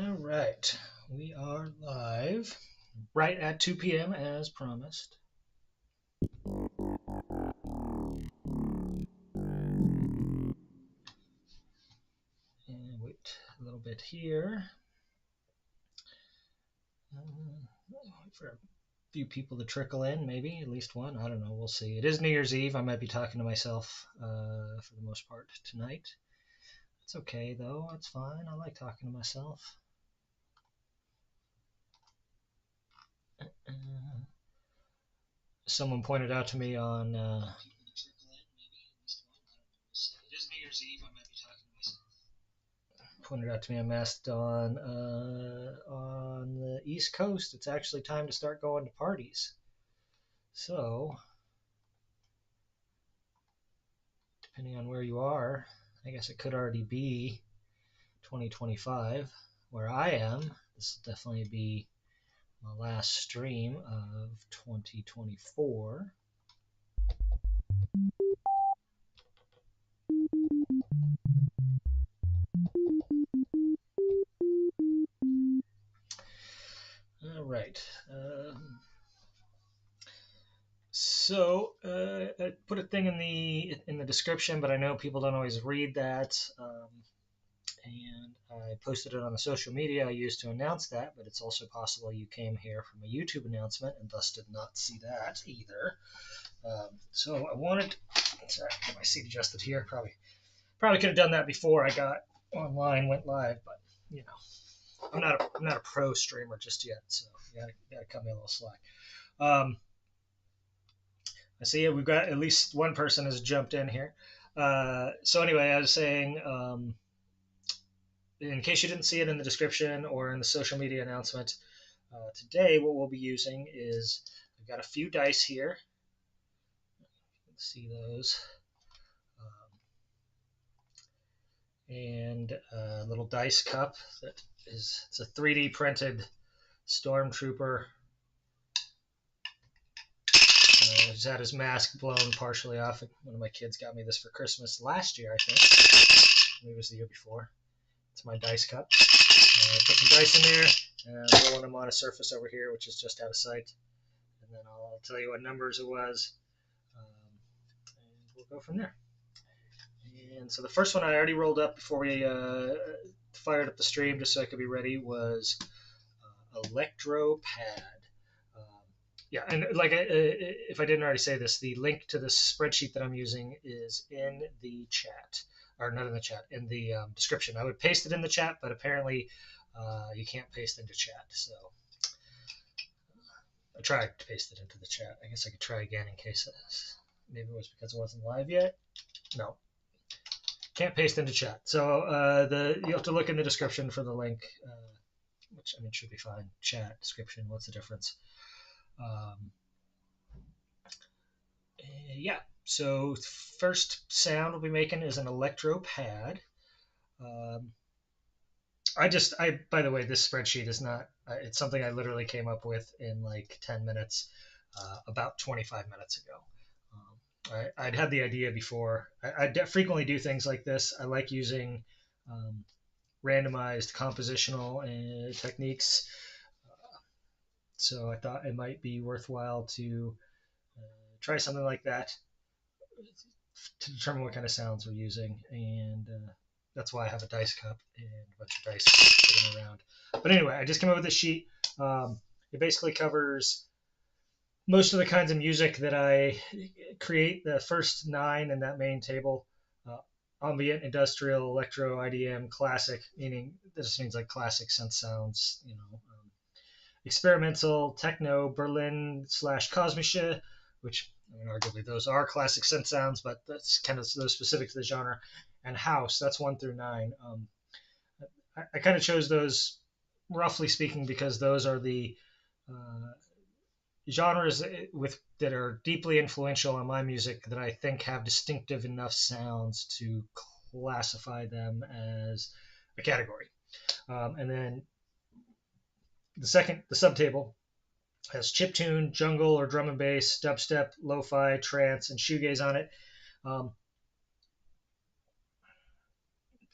All right, we are live right at 2 p.m. as promised. And wait a little bit here. Wait for a few people to trickle in, maybe at least one. I don't know. We'll see. It is New Year's Eve. I might be talking to myself for the most part tonight. It's okay though. It's fine. I like talking to myself. Someone pointed out to me on pointed out to me on Mastodon on the East Coast. It's actually time to start going to parties. So, depending on where you are, I guess it could already be 2025. Where I am, this will definitely be my last stream of 2024. All right. So I put a thing in the description, but I know people don't always read that. And I posted it on the social media I used to announce that, but it's also possible you came here from a YouTube announcement and thus did not see that either. So I wanted, sorry, get my seat adjusted here. Probably could have done that before I got online, went live, but you know, I'm not a pro streamer just yet, so you gotta cut me a little slack. I see we've got at least one person has jumped in here. So anyway, I was saying, in case you didn't see it in the description or in the social media announcement, today what we'll be using is I've got a few dice here. You can see those. And a little dice cup that it's a 3D printed Stormtrooper. He's had his mask blown partially off. One of my kids got me this for Christmas last year, I think. Maybe it was the year before. It's my dice cup. Put some dice in there, and rolling them on a surface over here, which is just out of sight. And then I'll tell you what numbers it was, and we'll go from there. And so the first one I already rolled up before we fired up the stream, just so I could be ready, was Electro Pad. Yeah, and like if I didn't already say this, the link to this spreadsheet that I'm using is in the chat, or not in the chat, in the description. I would paste it in the chat, but apparently you can't paste into chat. So I tried to paste it into the chat. I guess I could try again in case maybe it was because it wasn't live yet. No, can't paste into chat. So you have to look in the description for the link, which I mean should be fine. Chat, description, what's the difference? Yeah, so first sound we'll be making is an Electro Pad. By the way, this spreadsheet is not, it's something I literally came up with in like 10 minutes, about 25 minutes ago. I'd had the idea before. I frequently do things like this. I like using randomized compositional techniques. So I thought it might be worthwhile to try something like that to determine what kind of sounds we're using. And that's why I have a dice cup and a bunch of dice sitting around. But anyway, I just came up with this sheet. It basically covers most of the kinds of music that I create. The first 9 in that main table: ambient, industrial, electro, IDM, classic, meaning this means like classic synth sounds, experimental, techno, Berlin / Kosmische, which I mean, arguably those are classic synth sounds, but that's kind of those specific to the genre, and house. That's 1 through 9. I kind of chose those, roughly speaking, because those are the genres that are deeply influential on my music that I think have distinctive enough sounds to classify them as a category. And then the subtable has chiptune, jungle or drum and bass, dubstep, lo-fi, trance, and shoegaze on it.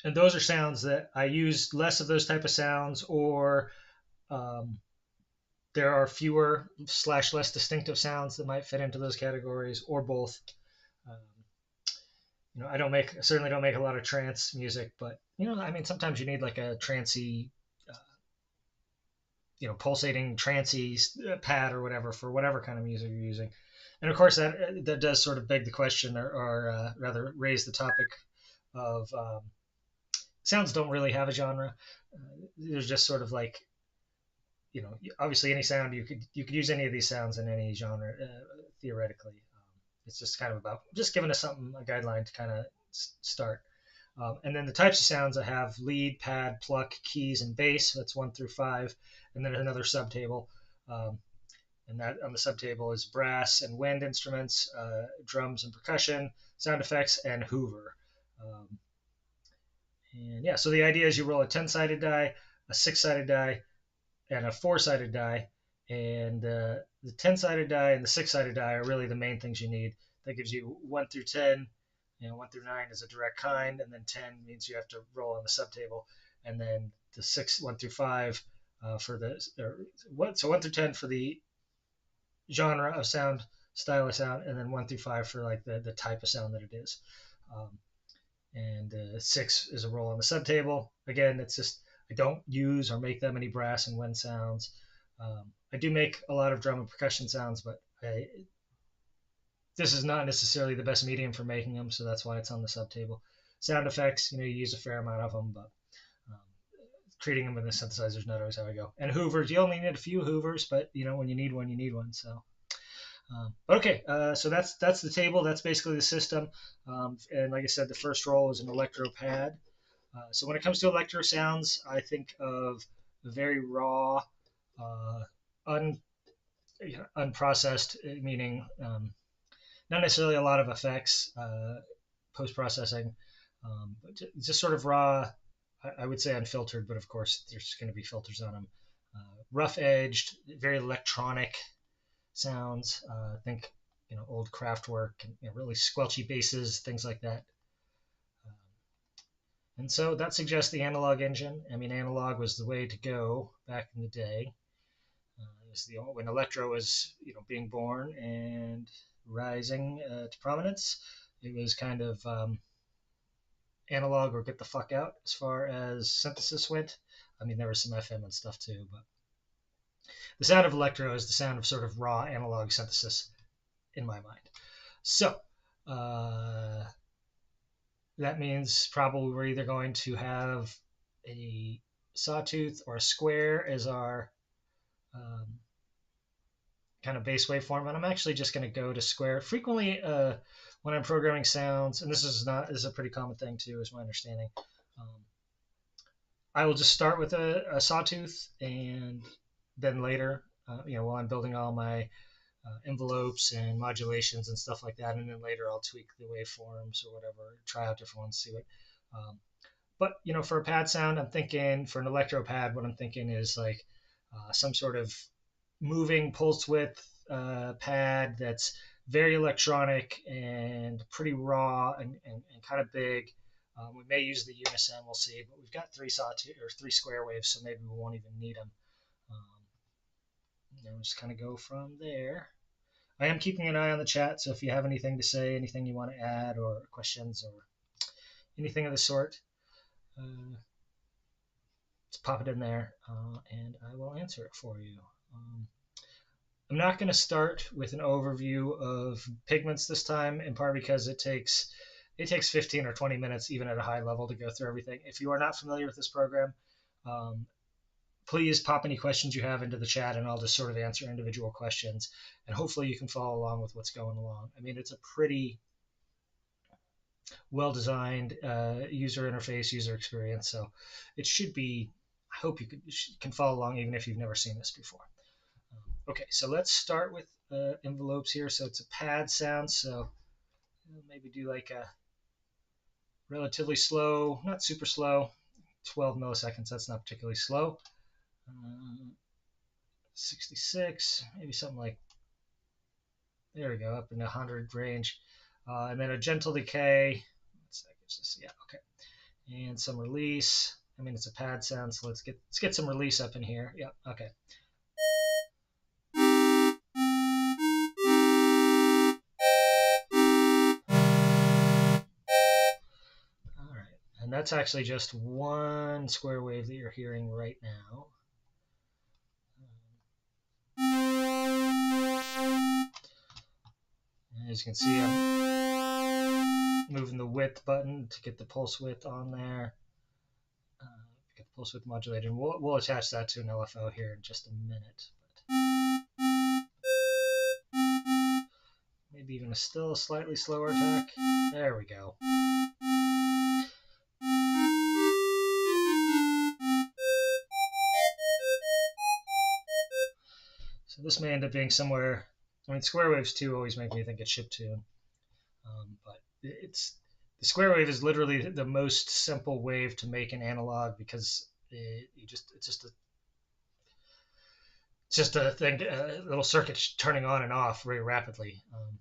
and those are sounds that I use less of those type of sounds, or um, there are fewer slash less distinctive sounds that might fit into those categories, or both. Um, I don't make certainly don't make a lot of trance music, but I mean, sometimes you need like a trancey, uh, pulsating trancey pad or whatever for whatever kind of music you're using. And of course, that does sort of beg the question, or rather raise the topic of sounds don't really have a genre. There's just sort of like, obviously any sound you could use any of these sounds in any genre, theoretically. It's just kind of about just giving us something, a guideline to kind of start. And then the types of sounds I have: lead, pad, pluck, keys, and bass. That's 1 through 5. And then another subtable. Um, and that on the subtable is brass and wind instruments, drums and percussion, sound effects, and Hoover. Um, and yeah, so the idea is you roll a 10-sided die, a 6-sided die, and a 4-sided die. And the 10-sided die and the 6-sided die are really the main things you need. That gives you 1 through 10. 1 through 9 is a direct kind, and then 10 means you have to roll on the subtable, and then the 1 through 5 for the so 1 through 10 for the genre of sound, style of sound, and then 1 through 5 for like the type of sound that it is. And 6 is a roll on the subtable. Again, it's just I don't use or make that many brass and wind sounds. I do make a lot of drum and percussion sounds, but this is not necessarily the best medium for making them, so that's why it's on the subtable. Sound effects, you use a fair amount of them, but um, creating them with the synthesizer is not always how I go. And Hoovers, you only need a few Hoovers, but when you need one, you need one. So, okay, so that's the table. That's basically the system. And like I said, the first roll is an Electro Pad. So when it comes to electro sounds, I think of very raw, un, unprocessed, meaning not necessarily a lot of effects, post processing, but just sort of raw. I would say unfiltered, but of course there's going to be filters on them. Rough edged, very electronic sounds. Think old Kraftwerk and really squelchy basses, things like that. And so that suggests the analog engine. I mean, analog was the way to go back in the day. It was when electro was being born and rising to prominence. It was kind of analog or get the fuck out as far as synthesis went. I mean, there was some FM and stuff too, but the sound of electro is the sound of sort of raw analog synthesis in my mind. So that means probably we're either going to have a sawtooth or a square as our kind of bass waveform, and I'm actually just going to go to square. Frequently, when I'm programming sounds, and this is a pretty common thing too, is my understanding. I will just start with a sawtooth, and then later, while I'm building all my envelopes and modulations and stuff like that, and then later I'll tweak the waveforms or whatever, try out different ones, see what. But for a pad sound, I'm thinking for an electro pad, what I'm thinking is like some sort of moving pulse width pad that's very electronic and pretty raw and kind of big. We may use the unison, we'll see, but we've got 3 square waves, so maybe we won't even need them. We'll just kind of go from there. I am keeping an eye on the chat, so if you have anything to say, anything you want to add, or questions, or anything of the sort, just pop it in there, and I will answer it for you. I'm not going to start with an overview of Pigments this time, in part because it takes 15 or 20 minutes, even at a high level, to go through everything. If you are not familiar with this program, please pop any questions you have into the chat, and I'll just sort of answer individual questions, and hopefully you can follow along with what's going along. I mean, it's a pretty well-designed user interface, user experience, so it should be, I hope you can follow along even if you've never seen this before. Okay, so let's start with envelopes here. So it's a pad sound, so maybe do like a relatively slow, not super slow, 12 milliseconds, that's not particularly slow. 66, maybe something like, there we go, up in the 100 range. And then a gentle decay. Yeah, okay. and some release. I mean, it's a pad sound, so let's get some release up in here. Yeah, okay. All right, and that's actually just one square wave that you're hearing right now. As you can see, I'm moving the width button to get the pulse width on there. Get the pulse width modulated, and we'll attach that to an LFO here in just a minute. But maybe even still a slightly slower attack. There we go. So this may end up being somewhere. I mean, square waves too always make me think it's chiptune, but it's the square wave is literally the most simple wave to make in analog because it's just a thing, a little circuit turning on and off very rapidly, and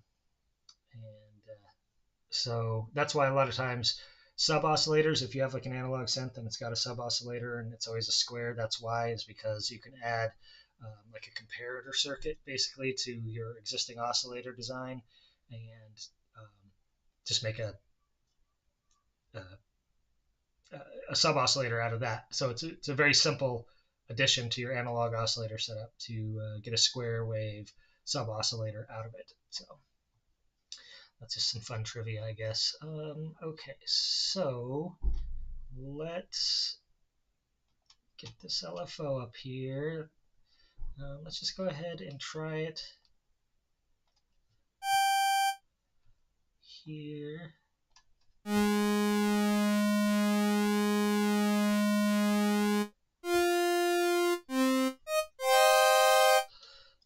so that's why a lot of times sub oscillators, if you have like an analog synth and it's got a sub oscillator and it's always a square, that's why, is because you can add like a comparator circuit basically to your existing oscillator design and just make a sub oscillator out of that. So it's a very simple addition to your analog oscillator setup to get a square wave sub oscillator out of it. So that's just some fun trivia, I guess. Okay, so let's get this LFO up here. Let's just go ahead and try it here.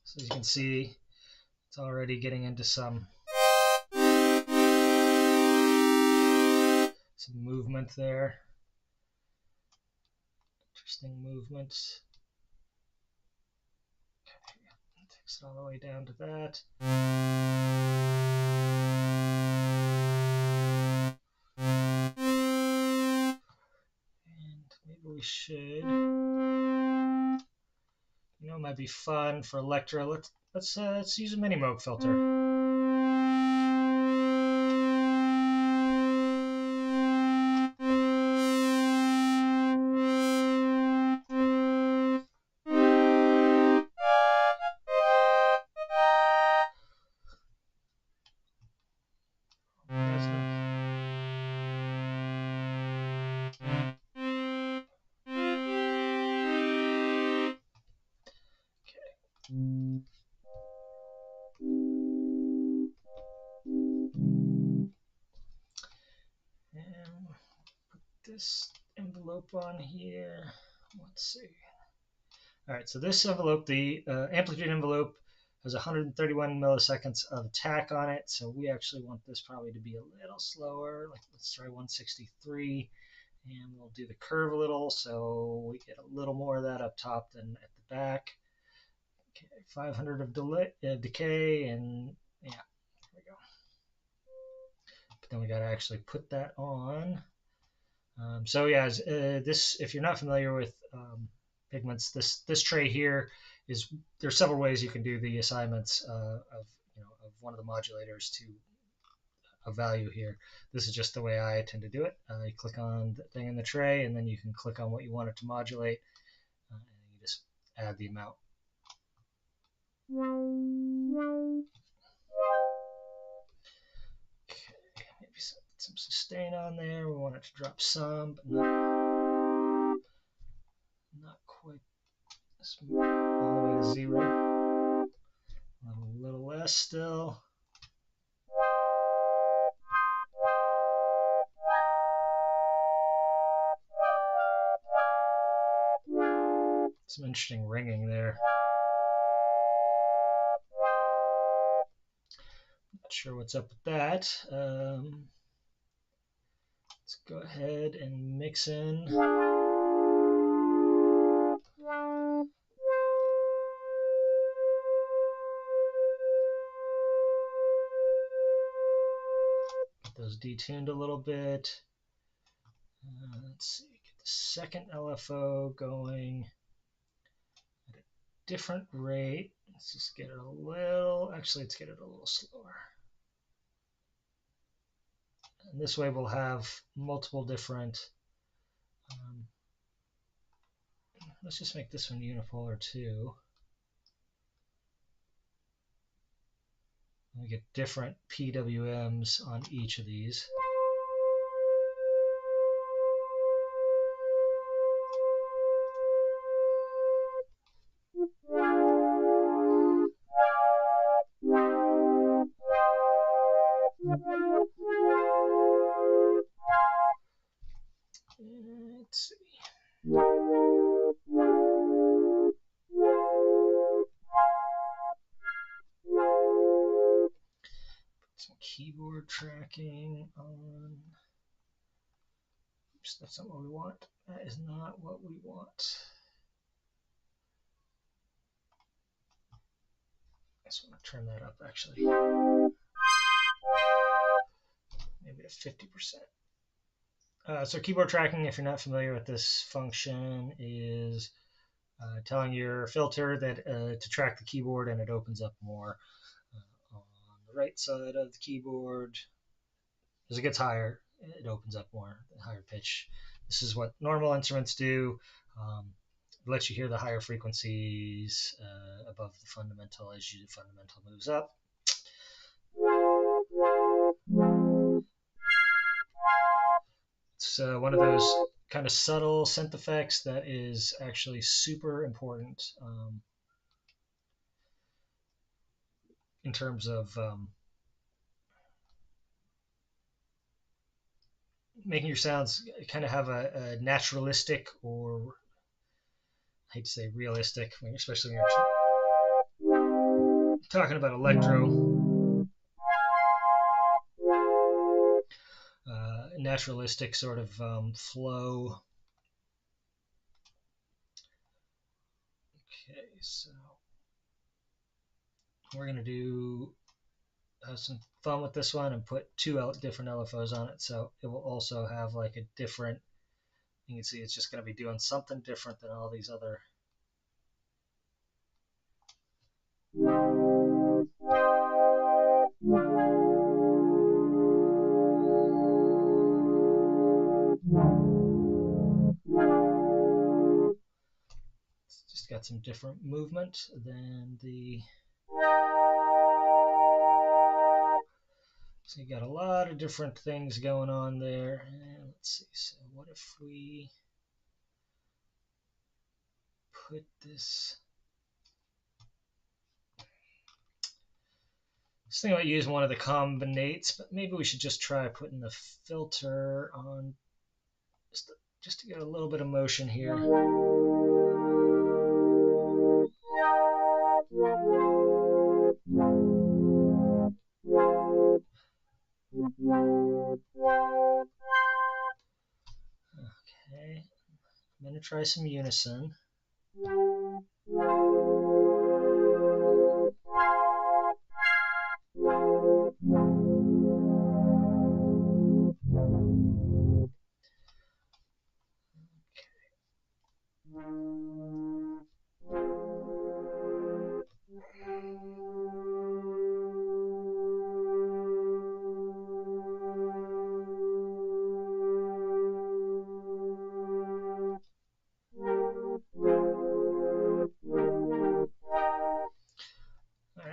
So as you can see, it's already getting into some movement there. Interesting movement. Okay, takes it all the way down to that. And maybe we should, it might be fun for Electro. Let's use a mini Moog filter. And put this envelope on here. Let's see. All right, so this envelope, the amplitude envelope, has 131 milliseconds of attack on it. So we actually want this probably to be a little slower. Like let's try 163, and we'll do the curve a little so we get a little more of that up top than at the back. Okay, 500 of decay, and yeah, there we go. But then we got to actually put that on. So yeah, this, if you're not familiar with Pigments, this tray here is, there's several ways you can do the assignments of one of the modulators to a value here. This is just the way I tend to do it. You click on the thing in the tray, and then you can click on what you want it to modulate, and you just add the amount. Okay, maybe some sustain on there. We want it to drop some, but not quite all the way to 0. A little less still. Some interesting ringing there. Not sure what's up with that. Let's go ahead and mix in. Get those detuned a little bit. Let's see, get the second LFO going at a different rate. Let's just get it a little, actually let's get it a little slower. And this way we'll have multiple different, let's just make this one unipolar too. We get different PWMs on each of these. Let's see. Some keyboard tracking on. Oops, that's not what we want. That is not what we want. I just want to turn that up actually. Maybe to 50%. So keyboard tracking, if you're not familiar with this function, is telling your filter that to track the keyboard, and it opens up more on the right side of the keyboard. As it gets higher, it opens up more, higher pitch. This is what normal instruments do. It lets you hear the higher frequencies above the fundamental as the fundamental moves up. It's one of those kind of subtle synth effects that is actually super important in terms of making your sounds kind of have a naturalistic, or I hate to say realistic, especially when you're talking about electro, naturalistic sort of flow. Okay, so we're going to do have some fun with this one and put two different LFOs on it, so it will also have like a different, you can see it's just going to be doing something different than all these other. It's just got some different movement than the. So you got a lot of different things going on there. And let's see, so what if we put this. I was thinking about using one of the combinates, but maybe we should just try putting the filter on just to get a little bit of motion here. Okay, I'm going to try some unison.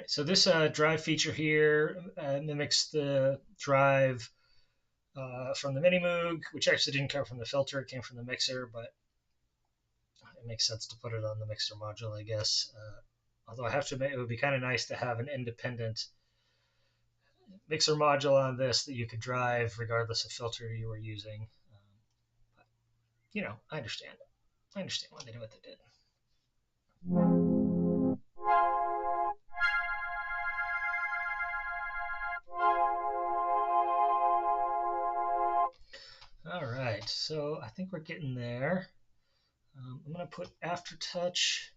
So this drive feature here mimics the drive from the Mini Moog, which actually didn't come from the filter, it came from the mixer, but it makes sense to put it on the mixer module, I guess. Although I have to admit, it would be kind of nice to have an independent mixer module on this that you could drive regardless of filter you were using. But, you know, I understand. I understand why they did what they did. All right, so I think we're getting there. I'm going to put Aftertouch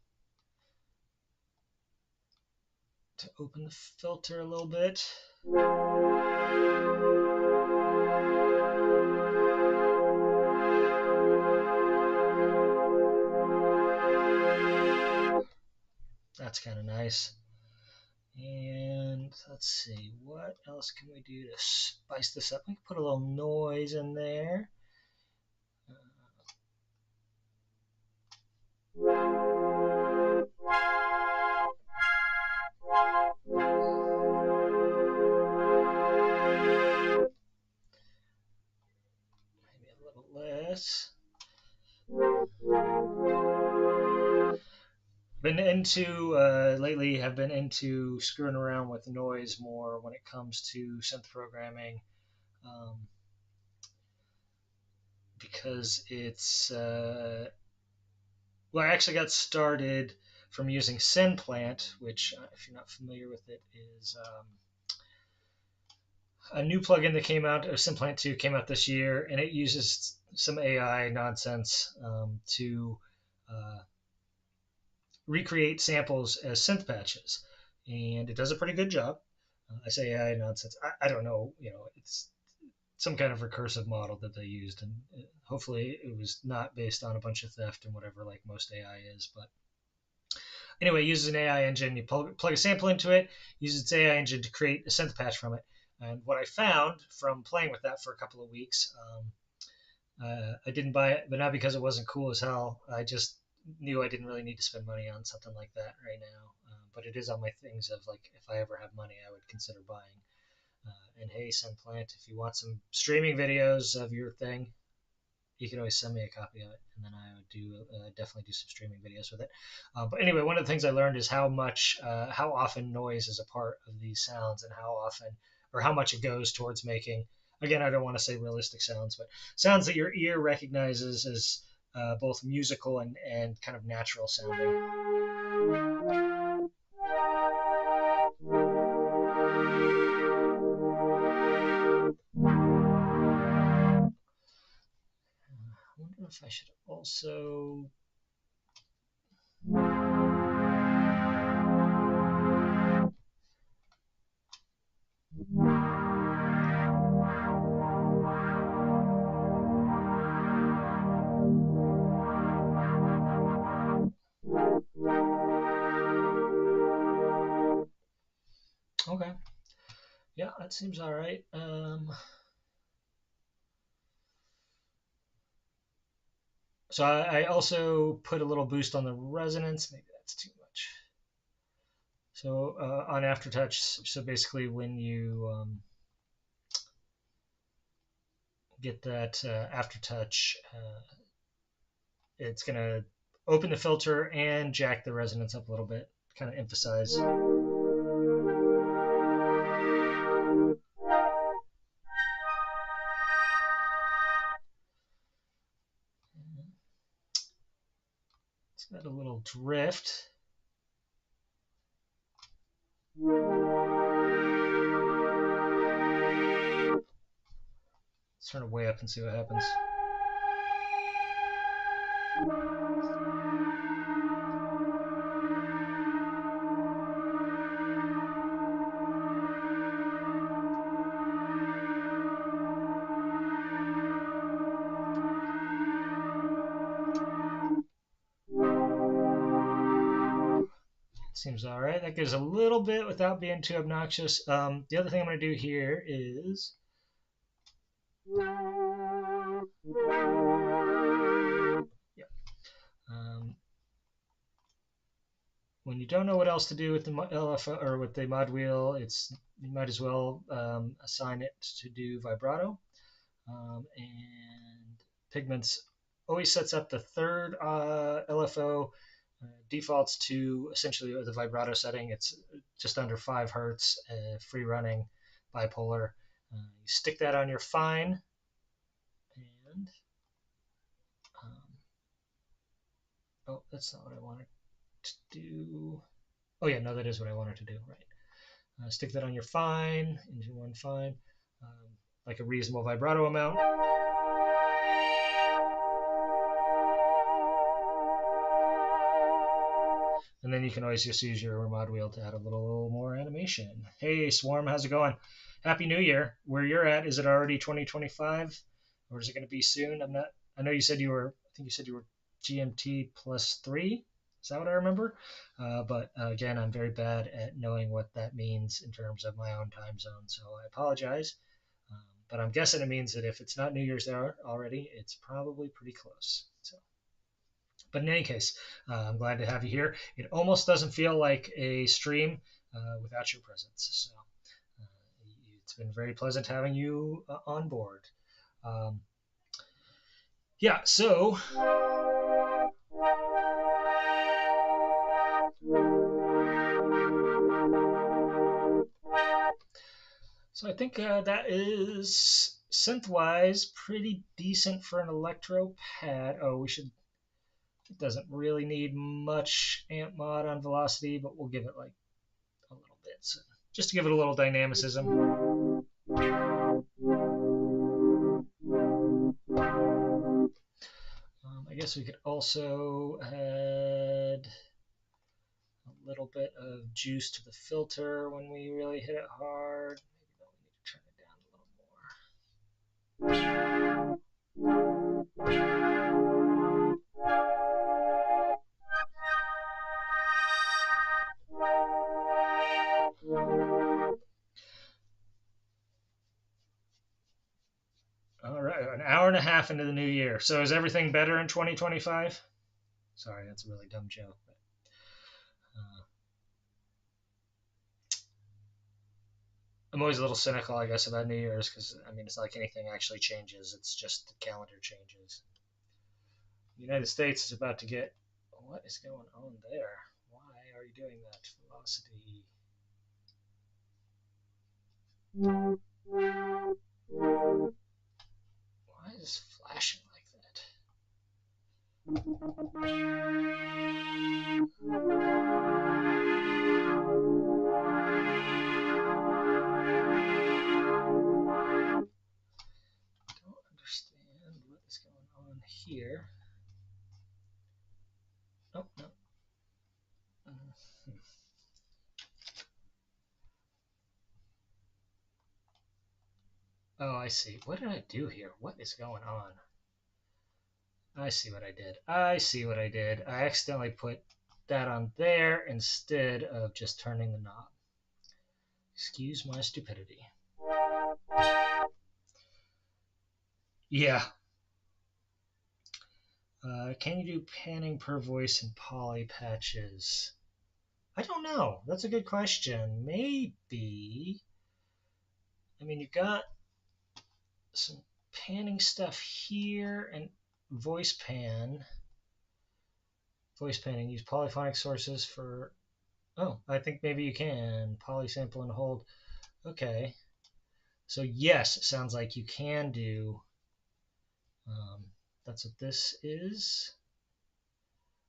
to open the filter a little bit. That's kind of nice. And let's see, what else can we do to spice this up? We can put a little noise in there. Maybe a little less. Been into lately have been into screwing around with noise more when it comes to synth programming, because it's well, I actually got started from using Synplant, which, if you're not familiar with it, is a new plugin that came out. Synplant 2 came out this year, and it uses some AI nonsense to recreate samples as synth patches, and it does a pretty good job. I say AI nonsense. I don't know. It's some kind of recursive model that they used, and hopefully it was not based on a bunch of theft and whatever, like most AI is. But anyway, it uses an AI engine. You plug a sample into it, uses its AI engine to create a synth patch from it. And what I found from playing with that for a couple of weeks, I didn't buy it, but not because it wasn't cool as hell. I just knew I didn't really need to spend money on something like that right now. But it is on my things of, like, if I ever have money, I would consider buying. And hey, Sunplant, if you want some streaming videos of your thing, you can always send me a copy of it, and then I would definitely do some streaming videos with it. But anyway, one of the things I learned is how often noise is a part of these sounds, and how much it goes towards making. Again, I don't want to say realistic sounds, but sounds that your ear recognizes as both musical and kind of natural sounding. I wonder if I should also. Okay. Yeah, that seems all right. So I also put a little boost on the resonance. Maybe that's too much. So on Aftertouch, so basically when you get that Aftertouch, it's going to open the filter and jack the resonance up a little bit, kind of emphasize. It's got a little drift. Let's turn it way up and see what happens. Seems all right. That gives a little bit without being too obnoxious. The other thing I'm going to do here is when you don't know what else to do with the LFO or with the mod wheel, you might as well assign it to do vibrato. And Pigments always sets up the third LFO, defaults to essentially the vibrato setting. It's just under 5 hertz, free running, bipolar. You stick that on your fine, and oh, that's not what I wanted to do. Oh yeah, no, that is what I wanted to do, right. Stick that on your fine, into one fine, like a reasonable vibrato amount. And then you can always just use your mod wheel to add a little more animation. Hey, Swarm, how's it going? Happy New Year. Where you're at, is it already 2025? Or is it going to be soon? I know you said I think you said you were GMT +3. Is Is that what I remember? But again, I'm very bad at knowing what that means in terms of my own time zone, so I apologize. But I'm guessing it means that if it's not New Year's there already, it's probably pretty close. So, but in any case, I'm glad to have you here. It almost doesn't feel like a stream without your presence. So it's been very pleasant having you on board. Um, yeah, so I think that is synth-wise pretty decent for an Electro Pad. Oh, it doesn't really need much amp mod on velocity, but we'll give it like a little bit, so just to give it a little dynamicism. I guess we could also add a little bit of juice to the filter when we really hit it hard. Maybe we need to turn it down a little more. All right, an hour and a half into the new year. So is everything better in 2025? Sorry, that's a really dumb joke. But, I'm always a little cynical, I guess, about New Year's because, I mean, it's not like anything actually changes. It's just the calendar changes. The United States is about to get. What is going on there? Why are you doing that? Velocity. Why is this flashing like that? Don't understand what is going on here. Oh, no. Oh, I see. What did I do here? What is going on? I see what I did. I accidentally put that on there instead of just turning the knob. Excuse my stupidity. Yeah. Can you do panning per voice and poly patches? I don't know. That's a good question. Maybe. I mean, you've got some panning stuff here and voice pan. Voice panning. Use polyphonic sources for. Oh, I think maybe you can. Poly sample and hold. Okay. So yes, it sounds like you can do. That's what this is.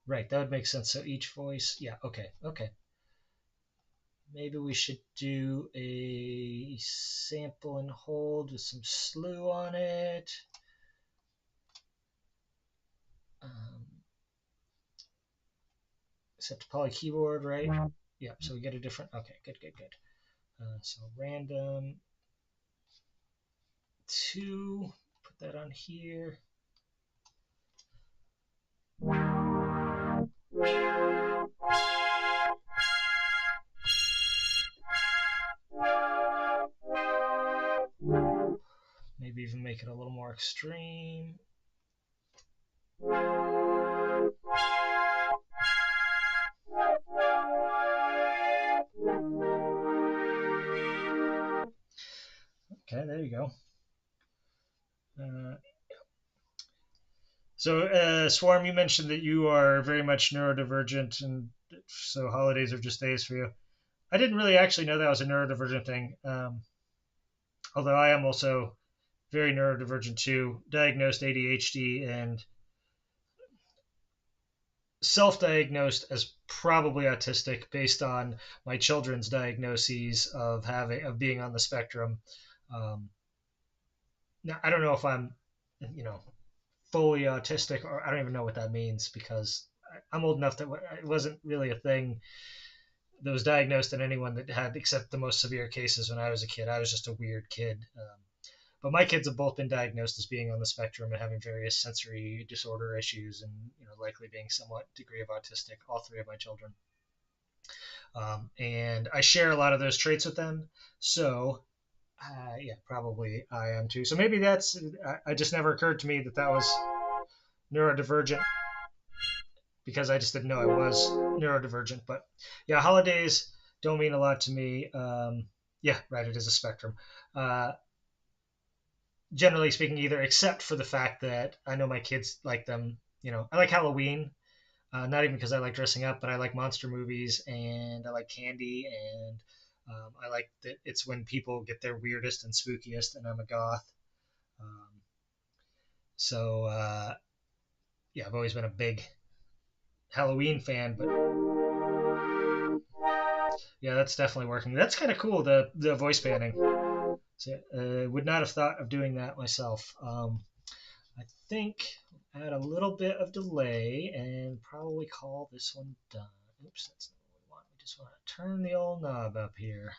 Right, that would make sense. So each voice, yeah, okay. Maybe we should do a sample and hold with some slew on it. Set to poly keyboard, right? Yeah, so we get a different, okay, good. So random 2, put that on here. Maybe even make it a little more extreme. Okay, there you go. So, Swarm, you mentioned that you are very much neurodivergent, and so holidays are just days for you. I didn't really actually know that was a neurodivergent thing, although I am also very neurodivergent too, diagnosed ADHD and self-diagnosed as probably autistic based on my children's diagnoses of being on the spectrum. Now, I don't know if I'm, you know, fully autistic, or I don't even know what that means because I'm old enough that it wasn't really a thing that was diagnosed in anyone that had, except the most severe cases when I was a kid. I was just a weird kid. But my kids have both been diagnosed as being on the spectrum and having various sensory disorder issues, and likely being somewhat degree of autistic. All three of my children, and I share a lot of those traits with them. So yeah, probably I am too. So maybe that's. I just never occurred to me that that was neurodivergent, because I just didn't know I was neurodivergent. But yeah, holidays don't mean a lot to me. Yeah, right. It is a spectrum. Uh, Generally speaking, either, except for the fact that I know my kids like them. I like Halloween. Not even because I like dressing up, but I like monster movies and I like candy, and I like that it's when people get their weirdest and spookiest, and I'm a goth. Um, so yeah, I've always been a big Halloween fan, but yeah, that's definitely working. That's kind of cool. The voice panning. So, would not have thought of doing that myself. I think add a little bit of delay and probably call this one done. Oops, that's not what we want. We just want to turn the old knob up here.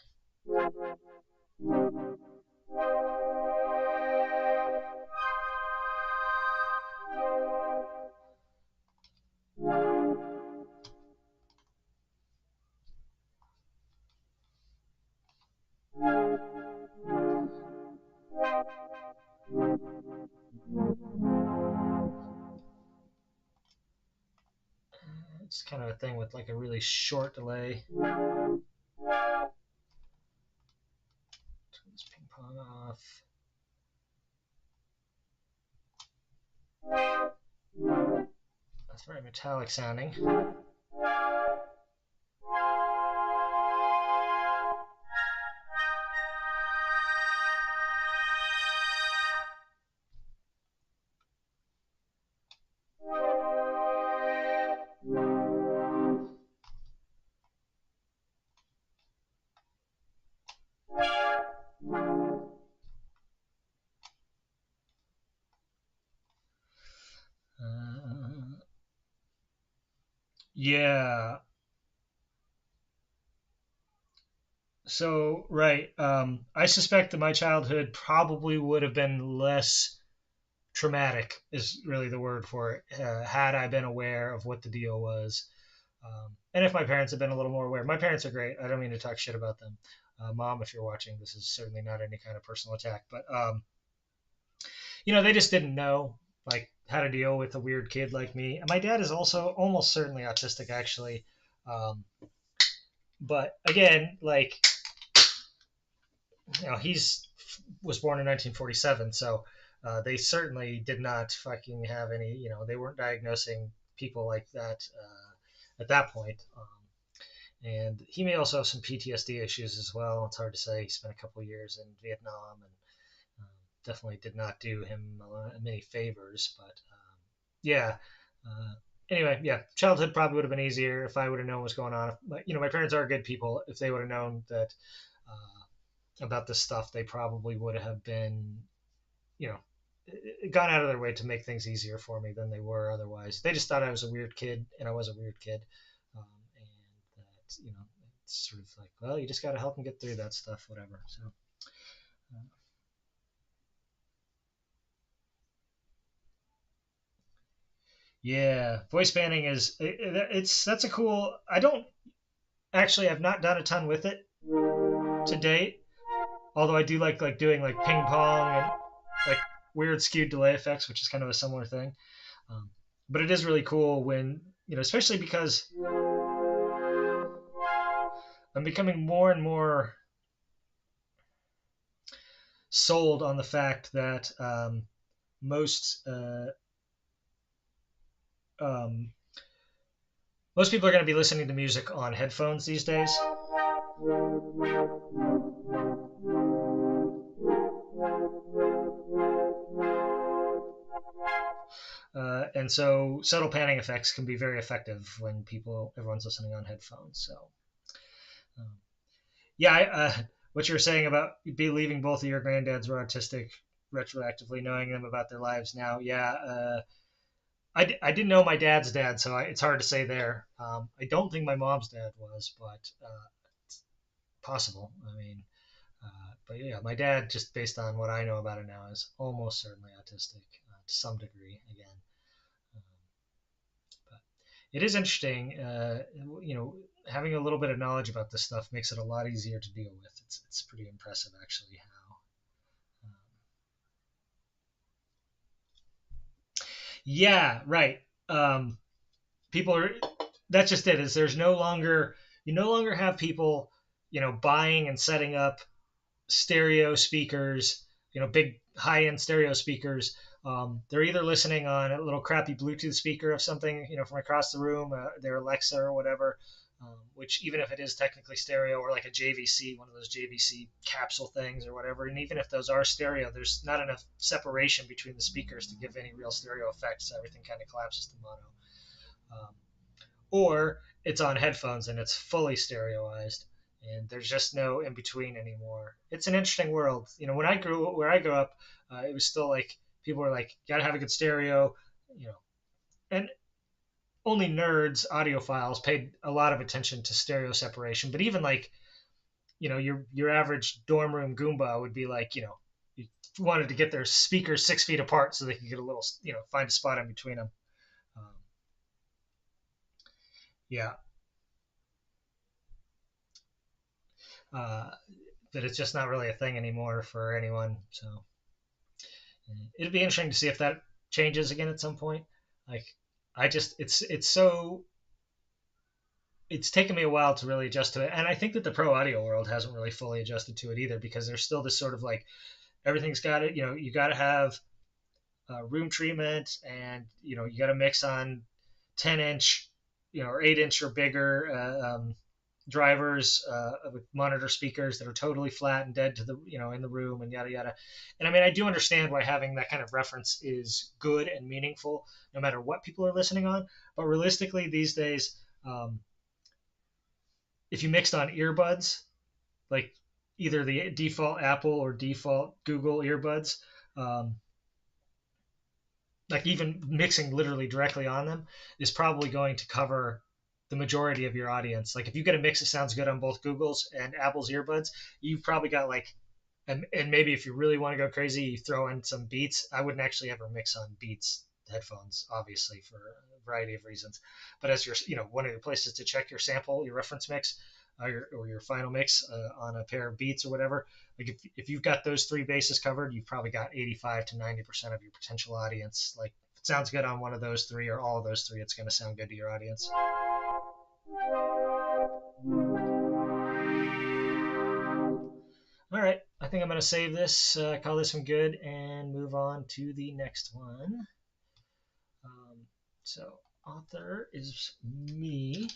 It's kind of a thing with like a really short delay. Turn this ping pong off. That's very metallic sounding. Yeah. So, right. I suspect that my childhood probably would have been less traumatic, is really the word for it, had I been aware of what the deal was. And if my parents had been a little more aware. My parents are great. I don't mean to talk shit about them. Mom, if you're watching, this is certainly not any kind of personal attack. But, they just didn't know, like, how to deal with a weird kid like me. And my dad is also almost certainly autistic, actually. Um, but again, like, he's was born in 1947, so they certainly did not fucking have any. They weren't diagnosing people like that at that point. And he may also have some PTSD issues as well. It's hard to say. He spent a couple of years in Vietnam, and definitely did not do him many favors. But yeah. Uh, anyway, yeah, childhood probably would have been easier if I would have known what's going on. But my parents are good people. If they would have known that about this stuff, they probably would have been, you know, gone out of their way to make things easier for me than they were otherwise. They just thought I was a weird kid, and I was a weird kid, and that it's sort of like, well, you just got to help them get through that stuff, whatever. So. Yeah, voice banning it's that's a cool. I don't actually. I've not done a ton with it to date. Although I do like doing like ping pong and like weird skewed delay effects, which is kind of a similar thing. Um, but it is really cool when especially because I'm becoming more and more sold on the fact that most um, most people are going to be listening to music on headphones these days. And so subtle panning effects can be very effective when everyone's listening on headphones. So, um, yeah, what you were saying about believing both of your granddads were autistic, retroactively knowing them about their lives now. Yeah, I didn't know my dad's dad, so it's hard to say there. I don't think my mom's dad was, but it's possible. I mean, But yeah, my dad, just based on what I know about it now, is almost certainly autistic to some degree. Again, um, but it is interesting. Having a little bit of knowledge about this stuff makes it a lot easier to deal with. It's pretty impressive actually how. Um, yeah, right. People are. That's just it. Is there's no longer you no longer have people buying and setting up stereo speakers, big high end stereo speakers. They're either listening on a little crappy Bluetooth speaker of something, from across the room, their Alexa or whatever, which even if it is technically stereo or like a JVC, one of those JVC capsule things or whatever, and even if those are stereo, there's not enough separation between the speakers to give any real stereo effect, so everything kind of collapses to mono. Um, or it's on headphones and it's fully stereoized and there's just no in between anymore. It's an interesting world. When I grew up, it was still like people were like, "Gotta have a good stereo," and only nerds, audiophiles, paid a lot of attention to stereo separation. But even like, your average dorm room Goomba would be like, you wanted to get their speakers 6 feet apart so they could get a little, find a spot in between them. Um, yeah. Uh, but it's just not really a thing anymore for anyone. So it'd be interesting to see if that changes again at some point. Like, I just it's taken me a while to really adjust to it, and I think that the pro audio world hasn't really fully adjusted to it either because there's still this sort of like everything's got it. You got to have room treatment, and you got to mix on 10-inch, or 8-inch or bigger drivers with monitor speakers that are totally flat and dead to the in the room and yada yada. And I mean, I do understand why having that kind of reference is good and meaningful no matter what people are listening on. But realistically, these days, if you mixed on earbuds, like either the default Apple or default Google earbuds, um, like even mixing literally directly on them is probably going to cover the majority of your audience. Like if you get a mix that sounds good on both Google's and Apple's earbuds, you've probably got like, and maybe if you really want to go crazy, you throw in some Beats. I wouldn't actually ever mix on Beats headphones, obviously for a variety of reasons. But as your, one of your places to check your sample, your reference mix, or your final mix on a pair of Beats or whatever, like if you've got those three bases covered, you've probably got 85 to 90% of your potential audience. Like if it sounds good on one of those three or all of those three, it's going to sound good to your audience. All right, I think I'm going to save this, call this one good, and move on to the next one. So author is me.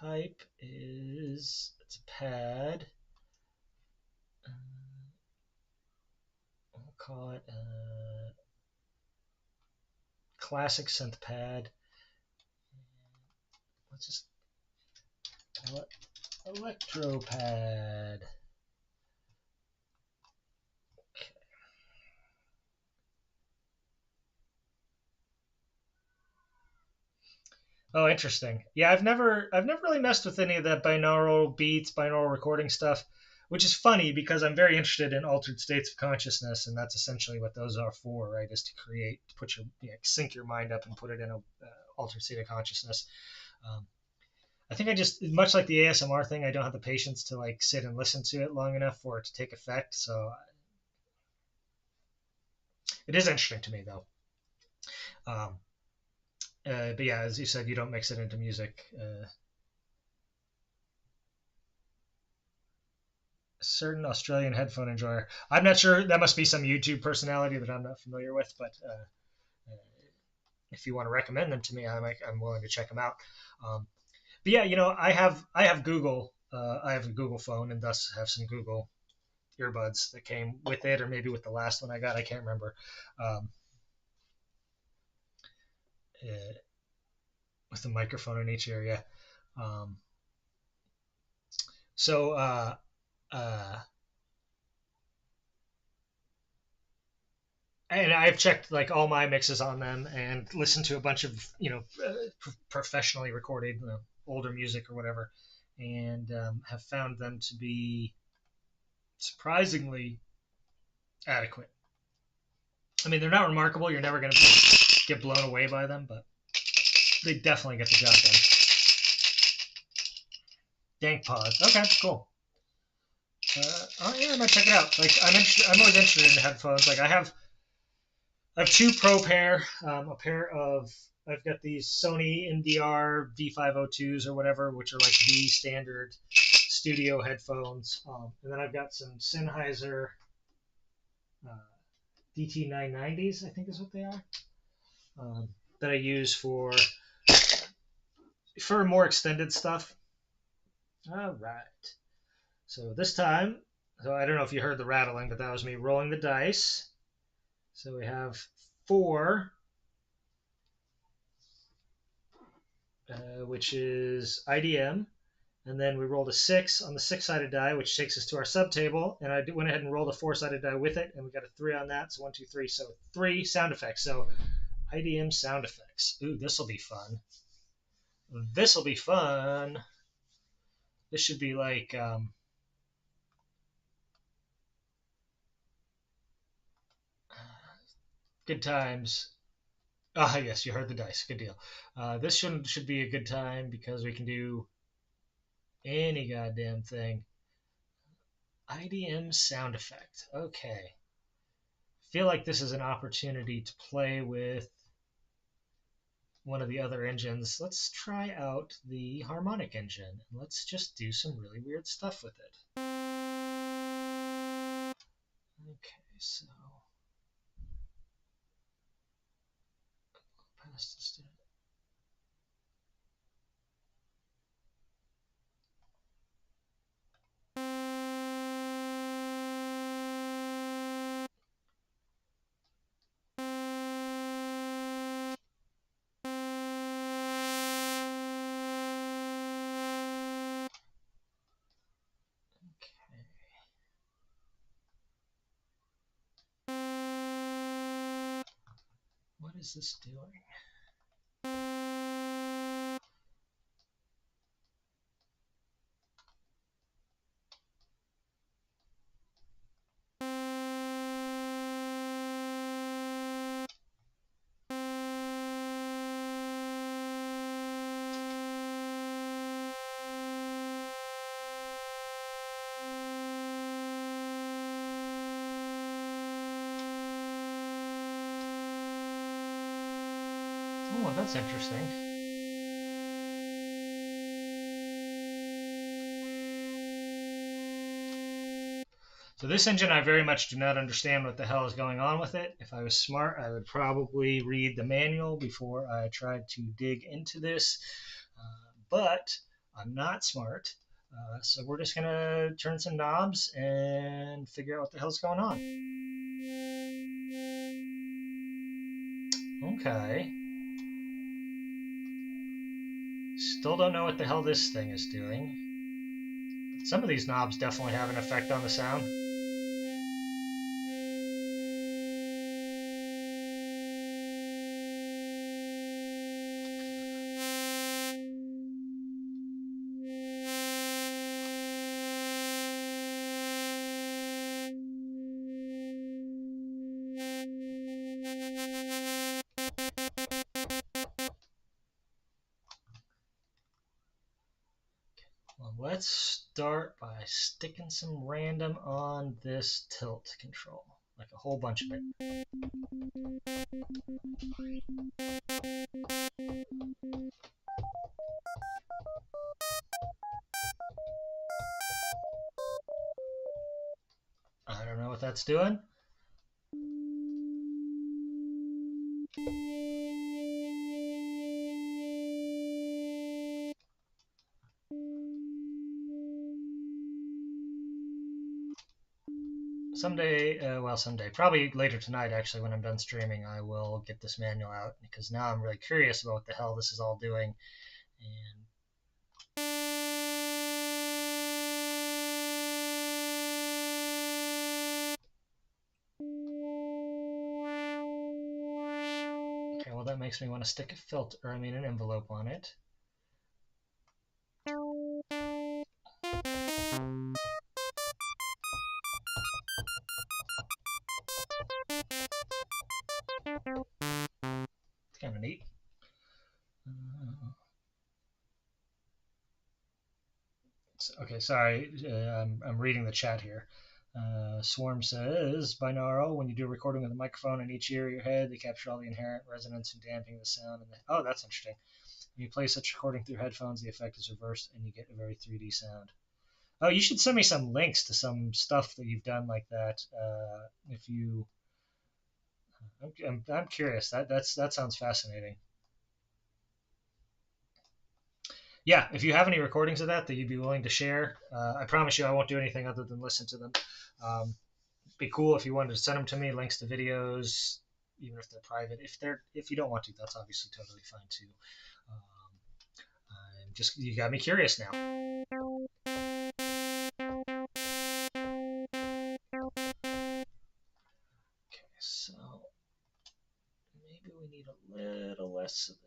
Type is, it's a pad. We'll call it classic synth pad. Let's just call it Electro Pad. Okay. Oh, interesting. Yeah, I've never really messed with any of that binaural beats, binaural recording stuff, which is funny because I'm very interested in altered states of consciousness, and that's essentially what those are for, right? Is to create, to put your, sync your mind up and put it in a altered state of consciousness. Um, I think I just, much like the ASMR thing, I don't have the patience to like sit and listen to it long enough for it to take effect. So it is interesting to me though. Um, but yeah, as you said, you don't mix it into music. Certain Australian headphone enjoyer. I'm not sure. That must be some YouTube personality that I'm not familiar with. But if you want to recommend them to me, I'm willing to check them out. But yeah, I have Google. I have a Google phone, and thus have some Google earbuds that came with it, or maybe with the last one I got. I can't remember. Um, uh, with the microphone in each ear, yeah. Um, so uh, and I've checked like all my mixes on them and listened to a bunch of professionally recorded older music or whatever, and have found them to be surprisingly adequate. I mean, they're not remarkable. You're never going to get blown away by them, but they definitely get the job done. Dank pause. Okay, cool. Oh yeah, I might check it out. Like I'm always interested in headphones. Like I have two Pro pair. I've got these Sony NDR V502s or whatever, which are like the standard studio headphones. And then I've got some Sennheiser DT990s, I think is what they are, that I use for more extended stuff. All right. So this time, I don't know if you heard the rattling, but that was me rolling the dice. So we have 4, which is IDM, and then we rolled a 6 on the 6-sided die, which takes us to our subtable, and I went ahead and rolled a 4-sided die with it, and we got a 3 on that, so 1, 2, 3, so 3 sound effects. So IDM sound effects. Ooh, this will be fun. This will be fun. This should be like good times. Ah, yes, you heard the dice. Good deal. This should be a good time because we can do any goddamn thing. IDM sound effect. Okay. Feel like this is an opportunity to play with one of the other engines. Let's try out the harmonic engine and let's just do some really weird stuff with it. Okay, so past this. What is this doing? Oh, that's interesting. So this engine, I very much do not understand what the hell is going on with it. If I was smart, I would probably read the manual before I tried to dig into this. But I'm not smart. So we're just going to turn some knobs and figure out what the hell's going on. Okay. Still don't know what the hell this thing is doing. Some of these knobs definitely have an effect on the sound. Well, let's start by sticking some random on this tilt control, like a whole bunch of it. I don't know what that's doing. Someday, probably later tonight, actually, when I'm done streaming, I will get this manual out because now I'm really curious about what the hell this is all doing. And okay, well, that makes me want to stick an envelope on it. It's kind of neat. Okay, sorry, I'm reading the chat here. Swarm says, binaural, when you do a recording with a microphone in each ear of your head, they capture all the inherent resonance and damping the sound. Oh, that's interesting. When you play such recording through headphones, the effect is reversed and you get a very 3D sound. Oh, you should send me some links to some stuff that you've done like that. If you, I'm curious. That sounds fascinating. Yeah, if you have any recordings of that you'd be willing to share, I promise you I won't do anything other than listen to them. It'd be cool if you wanted to send them to me, links to videos, even if they're private. If you don't want to, that's obviously totally fine too. You got me curious now. Okay, so maybe we need a little less of it.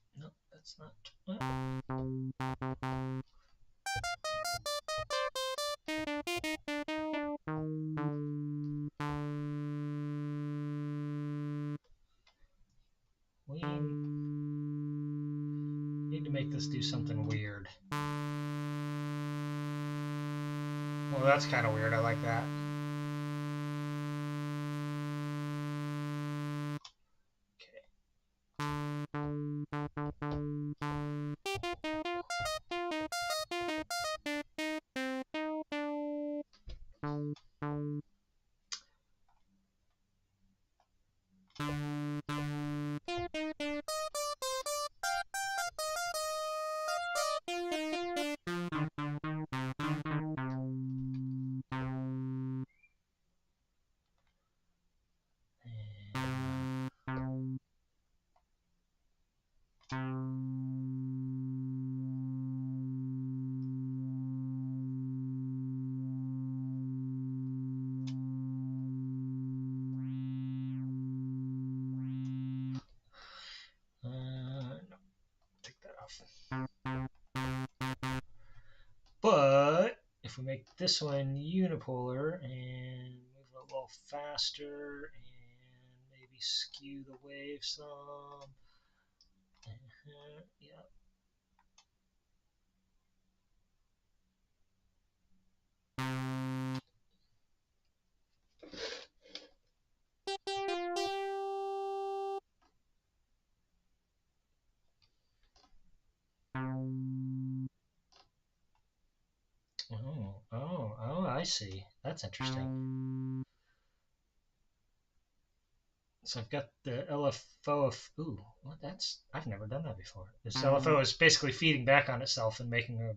No, that's not. We need to make this do something weird. Well, that's kind of weird. I like that. No, take that off. But if we make this one unipolar and move it a little faster and maybe skew the wave some, yeah. Oh, I see. That's interesting. So I've got the LFO of, ooh, what I've never done that before. This LFO is basically feeding back on itself and making a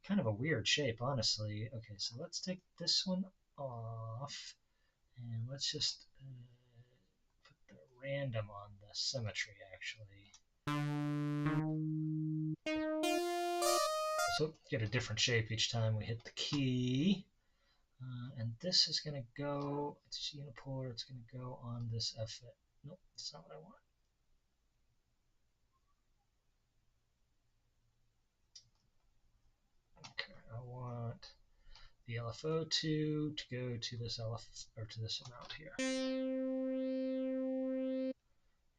kind of a weird shape, honestly. Okay, so let's take this one off and let's just put the random on the symmetry, actually. So get a different shape each time we hit the key. And this is going to go, it's unipolar, it's going to go on this F. Nope, that's not what I want. Okay, I want the LFO2 to go to this to this amount here.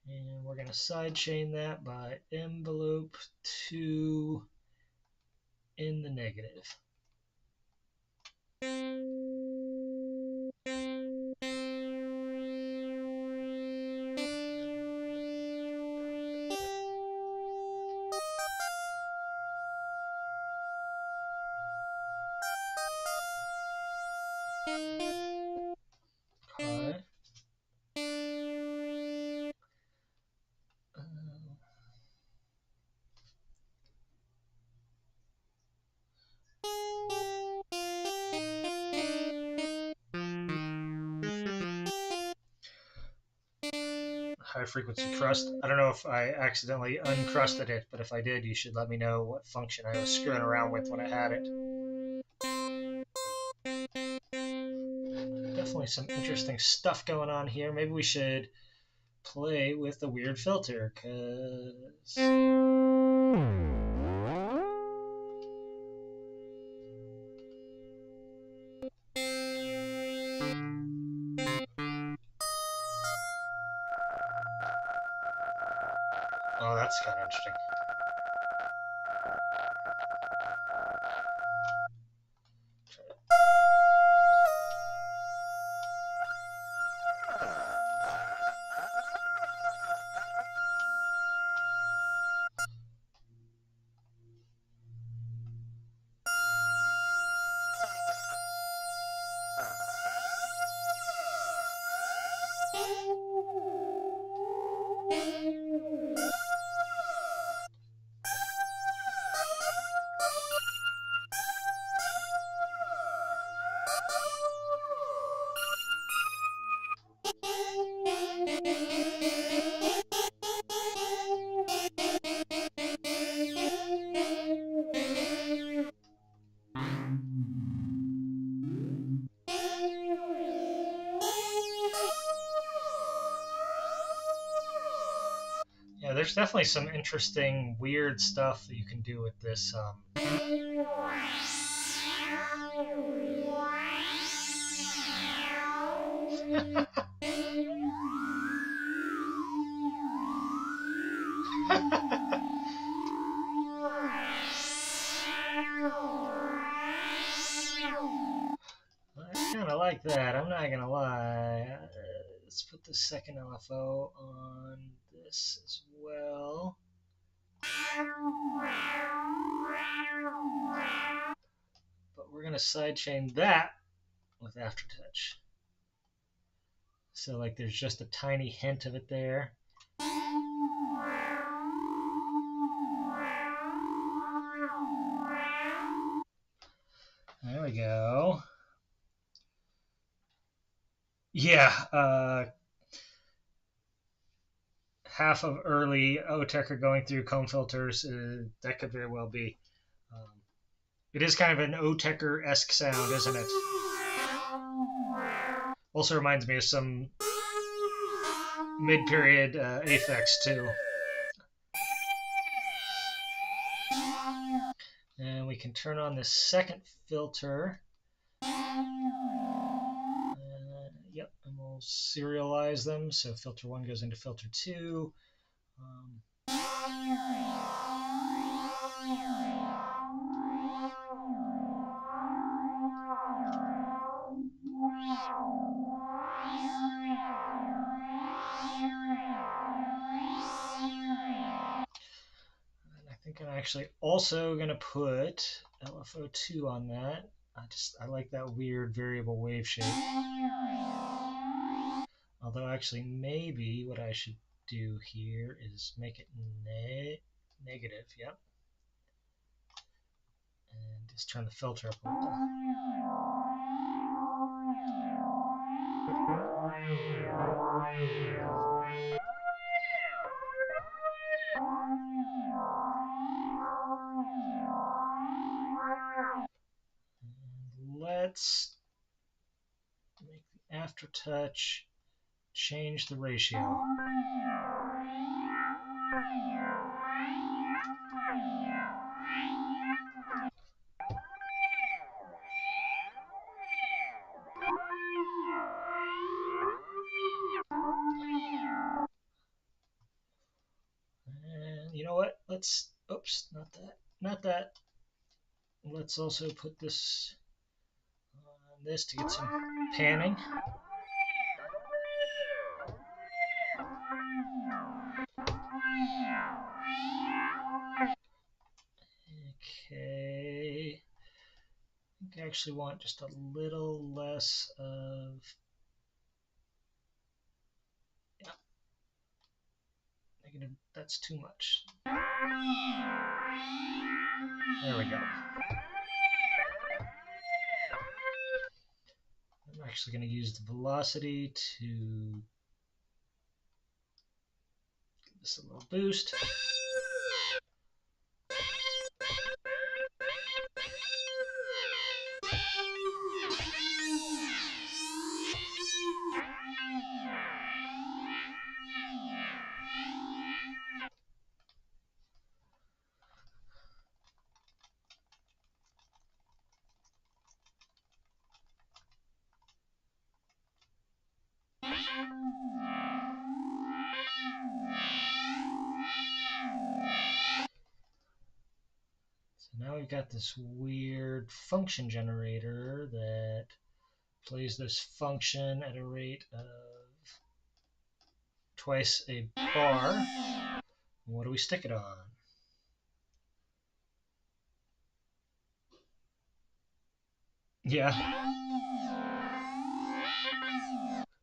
And we're going to sidechain that by envelope 2 in the negative. Okay. high frequency crust. I don't know if I accidentally uncrusted it, but if I did, you should let me know what function I was screwing around with when I had it. Definitely some interesting stuff going on here. Maybe we should play with the weird filter, because oh, that's kind of interesting. Yeah, there's definitely some interesting, weird stuff that you can do with this. I kind of like that. I'm not gonna lie. Let's put the second LFO on this as well. But we're gonna sidechain that with aftertouch. So like there's just a tiny hint of it there. There we go. Yeah, half of early OTEC are going through comb filters. That could very well be. It is kind of an OTECer-esque sound, isn't it? Also reminds me of some mid-period Aphex too. And we can turn on this second filter. Yep, and we'll serialize them. So filter 1 goes into filter 2. I think I'm actually also going to put LFO2 on that. I like that weird variable wave shape. Although actually maybe what I should do here is make it negative, yep. And just turn the filter up a little. And let's make the aftertouch change the ratio. And you know what? Let's, oops, not that. Let's also put this on this to get some panning. Okay. I think I actually want just a little less of, yeah, negative, that's too much. There we go. I'm actually going to use the velocity to this a little boost. Now we've got this weird function generator that plays this function at a rate of twice a bar. What do we stick it on? Yeah.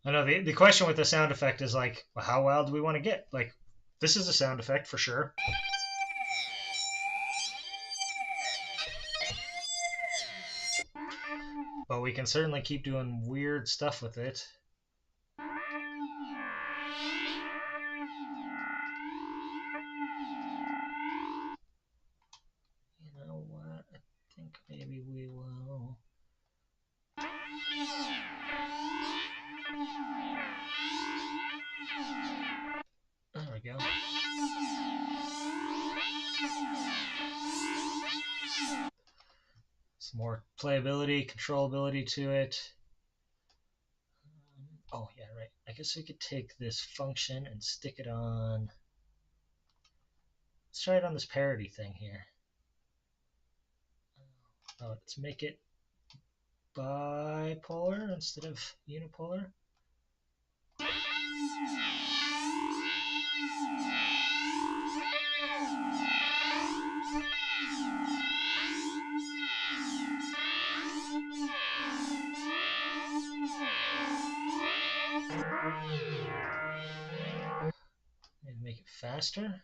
I know the question with the sound effect is like, well, how wild do we want to get? Like, this is a sound effect for sure. But we can certainly keep doing weird stuff with it. You know what? I think maybe we will. There we go. Some more playability, controllability to it. Oh, yeah, right. I guess we could take this function and stick it on. Let's try it on this parity thing here. Oh, let's make it bipolar instead of unipolar. Maybe make it faster.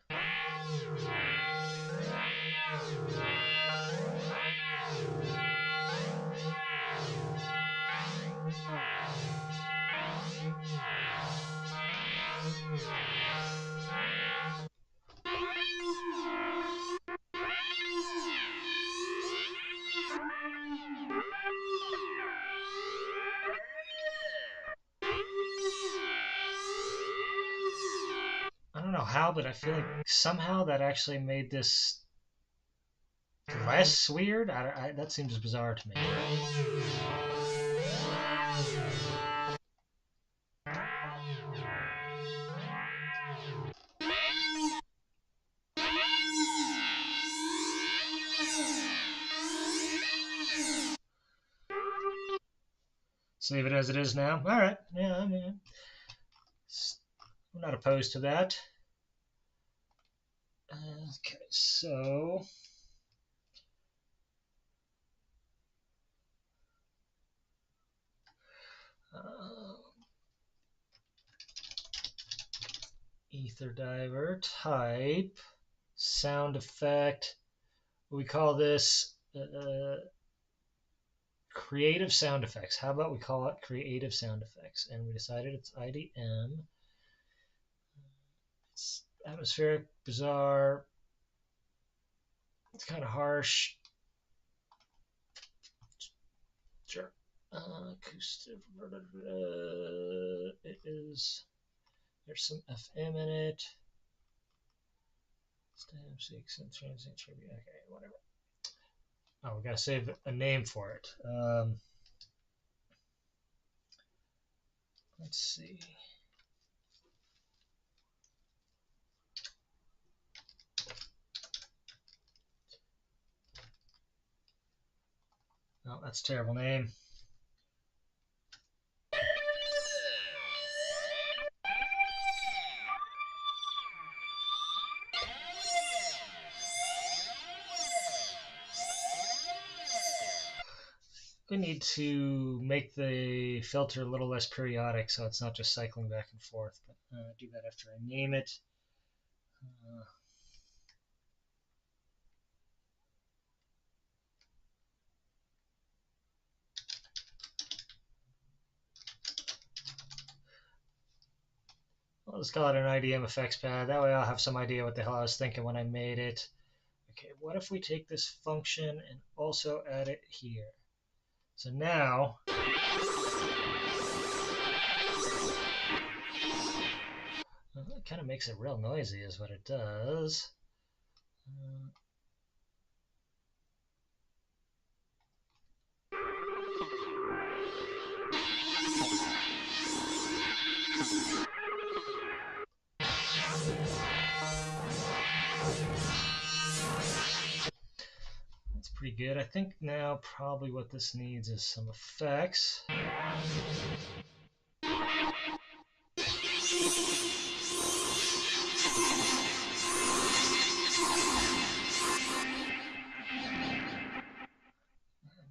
I don't know how, but I feel like somehow that actually made this less weird. That seems bizarre to me. Let's leave it as it is now. All right. Yeah, I mean, I'm not opposed to that. Okay, so ether diver type, sound effect. We call this creative sound effects. How about we call it creative sound effects? And we decided it's IDM. It's atmospheric, bizarre. It's kind of harsh. Sure. Acoustic. It is. There's some FM in it. Stamp, synth, transient, tribute. Okay, whatever. Oh, we gotta save a name for it. Let's see. Oh, that's a terrible name. We need to make the filter a little less periodic so it's not just cycling back and forth, but do that after I name it. let's call it an IDM FX Pad. That way I'll have some idea what the hell I was thinking when I made it. Okay, what if we take this function and also add it here? So now, it kind of makes it real noisy is what it does. That's pretty good. I think now probably what this needs is some effects.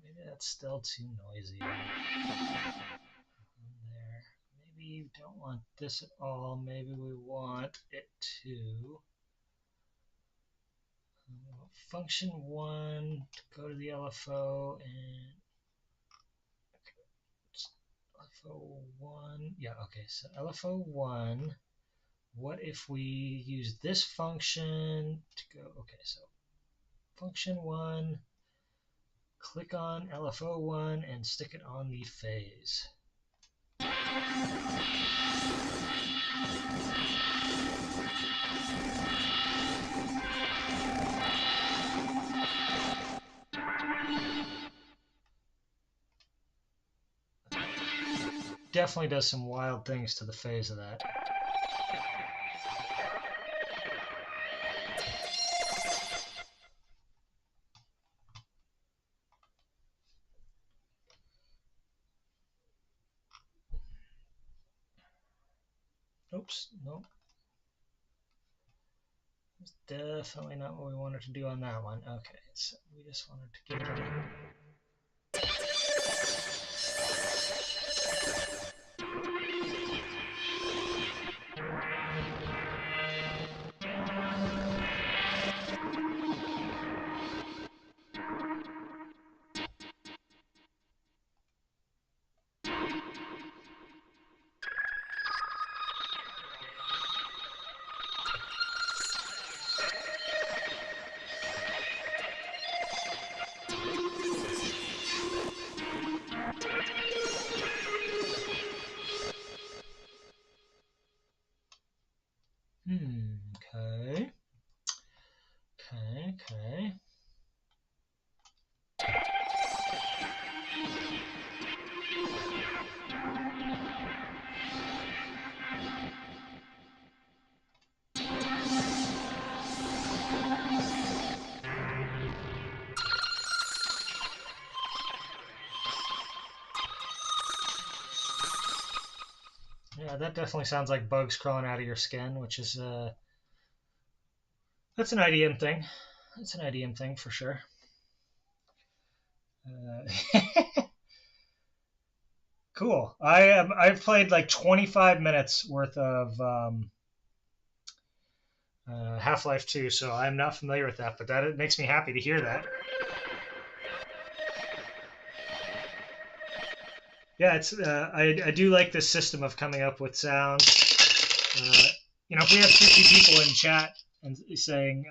Maybe that's still too noisy. There. Maybe you don't want this at all. Maybe we want it to function 1 to go to the LFO and LFO 1. Yeah, okay, so LFO 1. What if we use this function to go? Okay, so function 1, click on LFO 1 and stick it on the phase. Definitely does some wild things to the phase of that. Oops, nope. That's definitely not what we wanted to do on that one. Okay, so we just wanted to get it in. Okay. Yeah, that definitely sounds like bugs crawling out of your skin, which is that's an IDM thing. That's an IDM thing for sure. Cool. I've played like 25 minutes worth of Half-Life 2, so I'm not familiar with that, but that it makes me happy to hear that. Yeah, it's I do like this system of coming up with sound. If we have 50 people in chat and saying,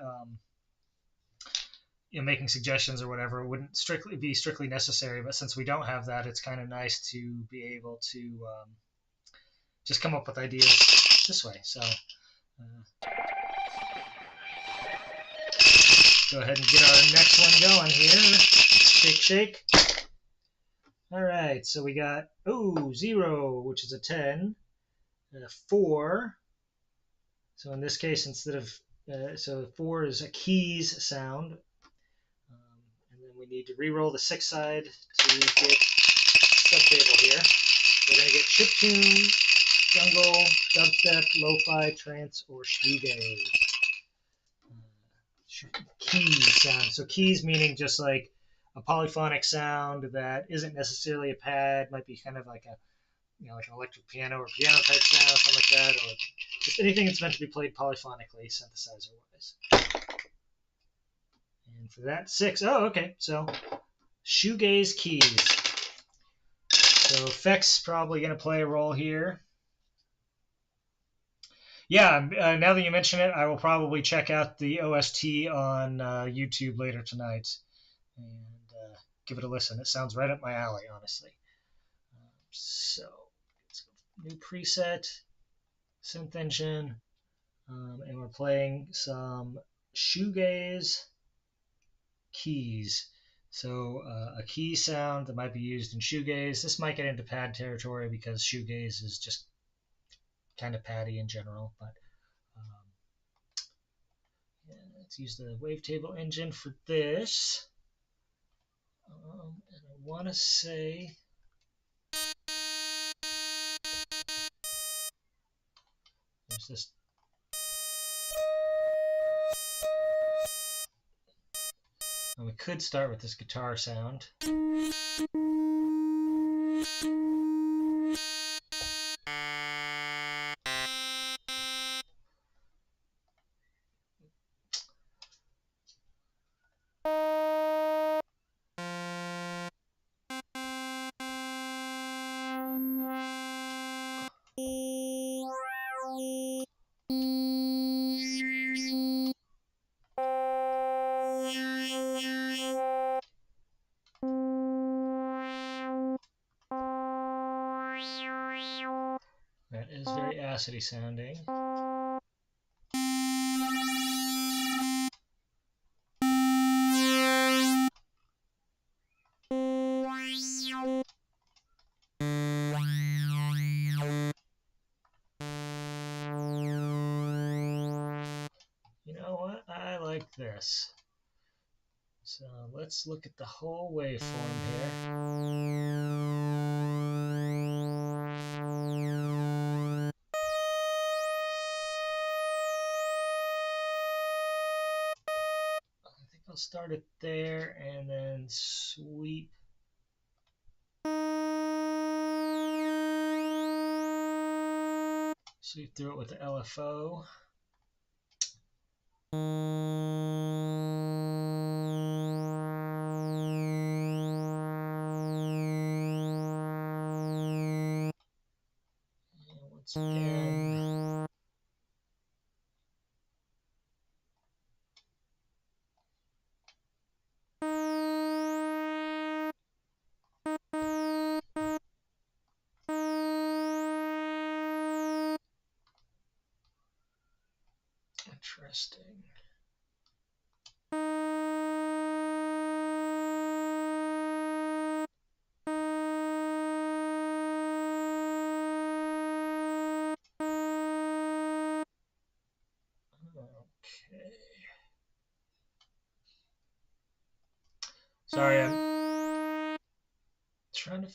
making suggestions or whatever, it wouldn't be strictly necessary. But since we don't have that, it's kind of nice to be able to just come up with ideas this way. So go ahead and get our next one going here. Shake, shake. All right, so we got 0, which is a 10, 4. So in this case, instead of so 4 is a keys sound, and then we need to re-roll the 6 side to get subtable here. We're going to get chiptune, jungle, dubstep, lo-fi, trance, or shoegaze. Keys sound. So keys meaning just like a polyphonic sound that isn't necessarily a pad, might be kind of like a like an electric piano or piano type sound, something like that, or just anything that's meant to be played polyphonically, synthesizer wise. And for that, 6. Oh, okay. So shoegaze keys. So effects probably going to play a role here. Yeah, now that you mention it, I will probably check out the OST on YouTube later tonight and give it a listen. It sounds right up my alley, honestly. So, let's go new preset, synth engine, and we're playing some shoegaze keys. So, a key sound that might be used in shoegaze. This might get into pad territory because shoegaze is just kind of paddy in general, but yeah, let's use the wavetable engine for this. And I want to say there's this. And we could start with this guitar sound. That is very acidy sounding. You know what? I like this. So let's look at the whole waveform here. I think I'll start it there and then sweep. Sweep through it with the LFO. And once again, interesting. Okay. Sorry, I'm trying to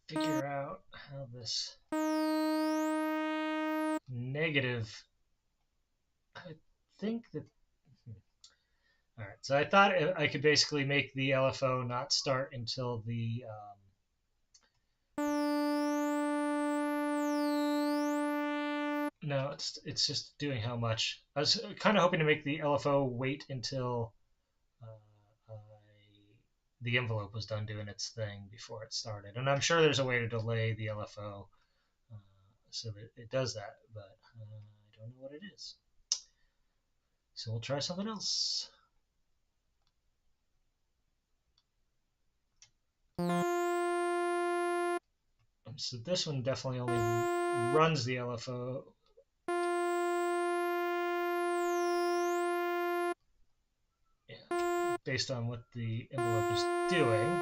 figure out how this negative. I think that. All right, so I thought I could basically make the LFO not start until the. No, it's just doing how much. I was kind of hoping to make the LFO wait until I, the envelope was done doing its thing before it started, and I'm sure there's a way to delay the LFO so that it does that, but I don't know what it is. So we'll try something else. So this one definitely only runs the LFO. Yeah, based on what the envelope is doing.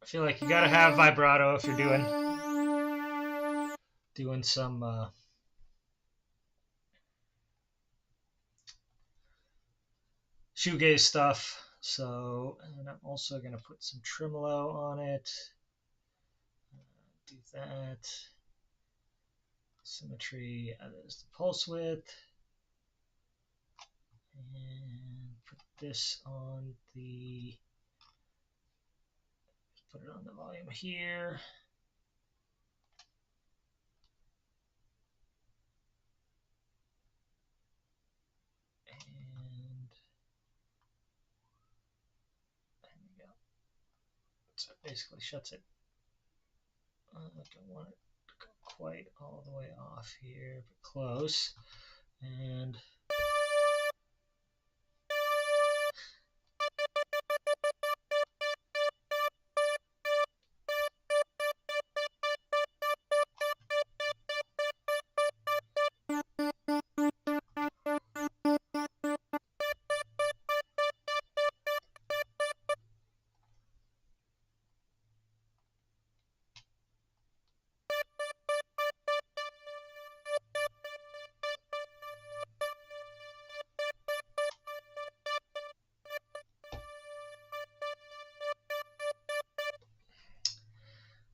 I feel like you gotta have vibrato if you're doing some shoegaze stuff. So, and I'm also going to put some tremolo on it. Do that. Symmetry, there's the pulse width. And put this on the, put it on the volume here. And there we go. So it basically shuts it. I don't want it to go quite all the way off here, but close. And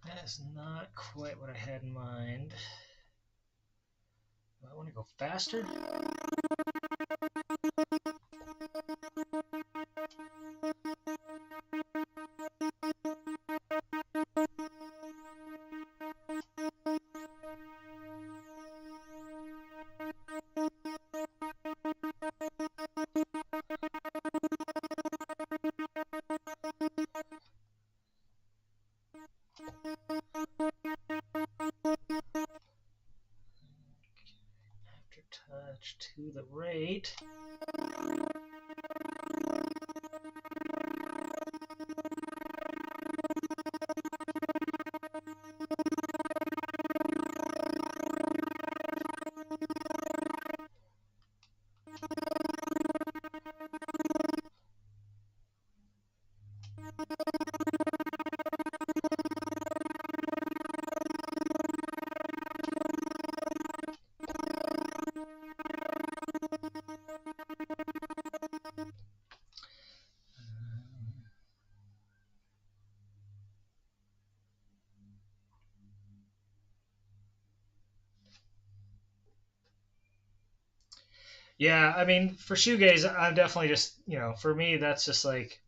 that's not quite what I had in mind. Do I want to go faster? Aftertouch to the rate. Yeah, I mean, for shoegaze, I'm definitely just, for me, that's just like,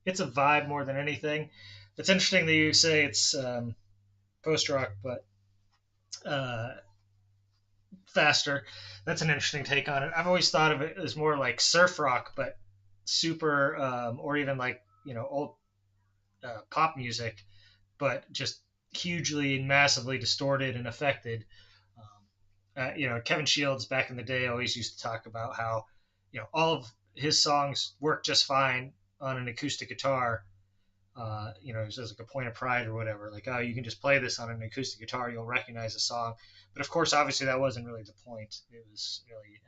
it's a vibe more than anything. It's interesting that you say it's post rock, but uh, faster. That's an interesting take on it. I've always thought of it as more like surf rock, but super, or even like, old pop music, but just hugely and massively distorted and affected. Kevin Shields back in the day always used to talk about how, all of his songs work just fine on an acoustic guitar. It was like a point of pride or whatever. Like, oh, you can just play this on an acoustic guitar, you'll recognize the song. But of course, obviously, that wasn't really the point. It was really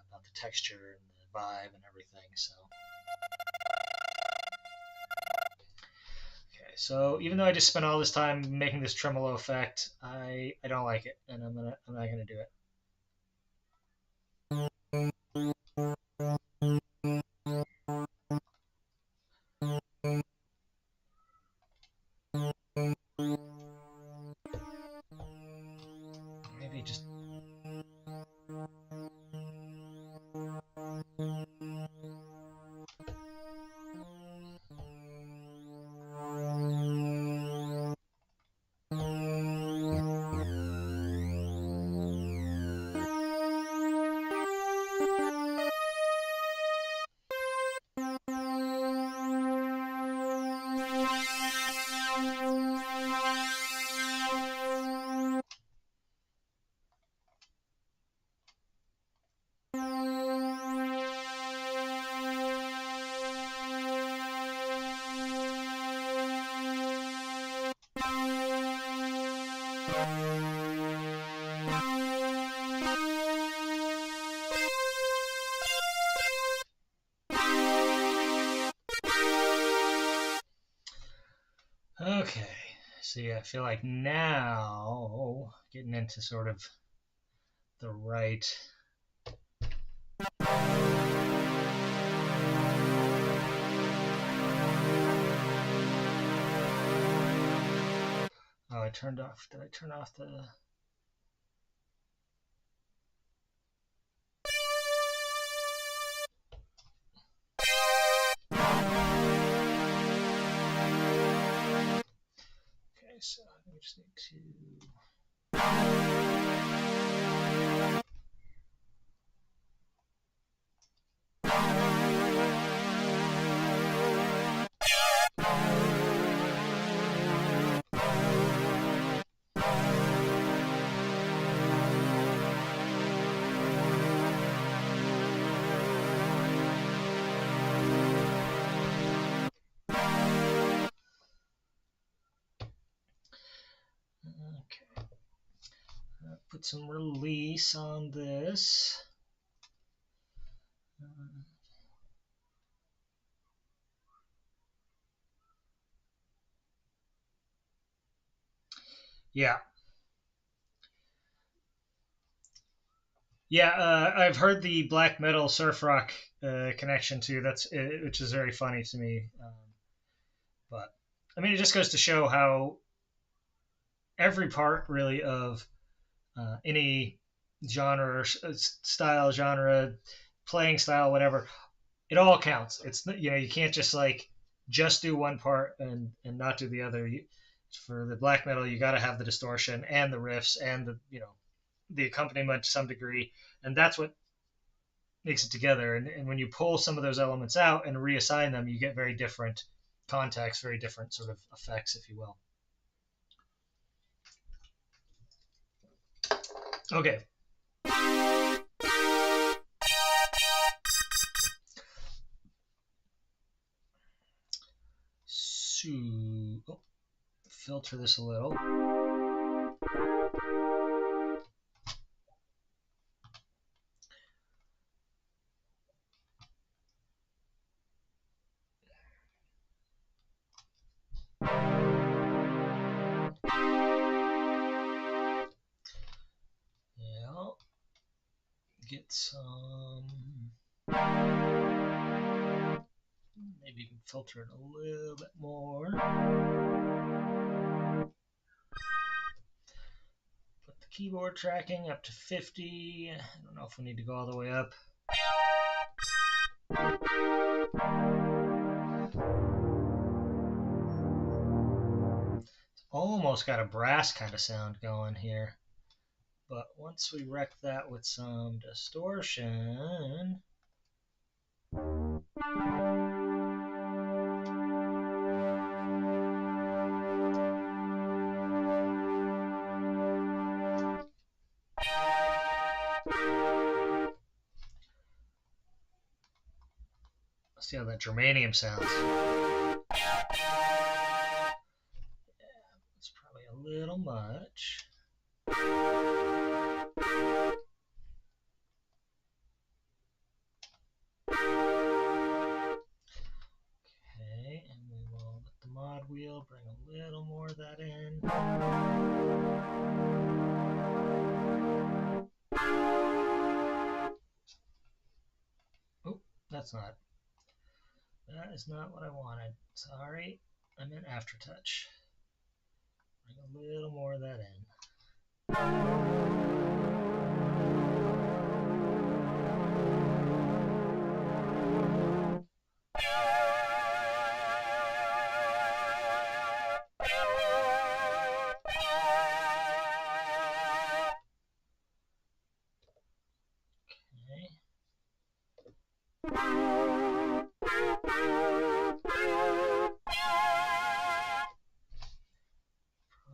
about the texture and the vibe and everything. So, okay. So even though I just spent all this time making this tremolo effect, I don't like it, and I'm not gonna do it. Maybe just. Okay, so yeah, I feel like now getting into sort of the right I turned off. Did I turn off the? Okay, so I just need to. Okay. Put some release on this. Yeah. Yeah, I've heard the black metal surf rock connection too. Which is very funny to me. But I mean, it just goes to show how every part really of any genre, style, genre, playing style, whatever, it all counts. It's you can't just like just do one part and not do the other. For the black metal, you got to have the distortion and the riffs and the accompaniment to some degree, and that's what makes it together. And when you pull some of those elements out and reassign them, you get very different contexts, very different sort of effects, if you will. Okay. So, filter this a little. Yeah. Get some. Maybe you can filter it a little bit more. Put the keyboard tracking up to 50. I don't know if we need to go all the way up. It's almost got a brass kind of sound going here. But once we wreck that with some distortion, let's see how that germanium sounds. Yeah, it's probably a little much. Okay, and we will let the mod wheel bring a little more of that in. Oh, that is not what I wanted. Sorry, I meant aftertouch. Bring a little more of that in.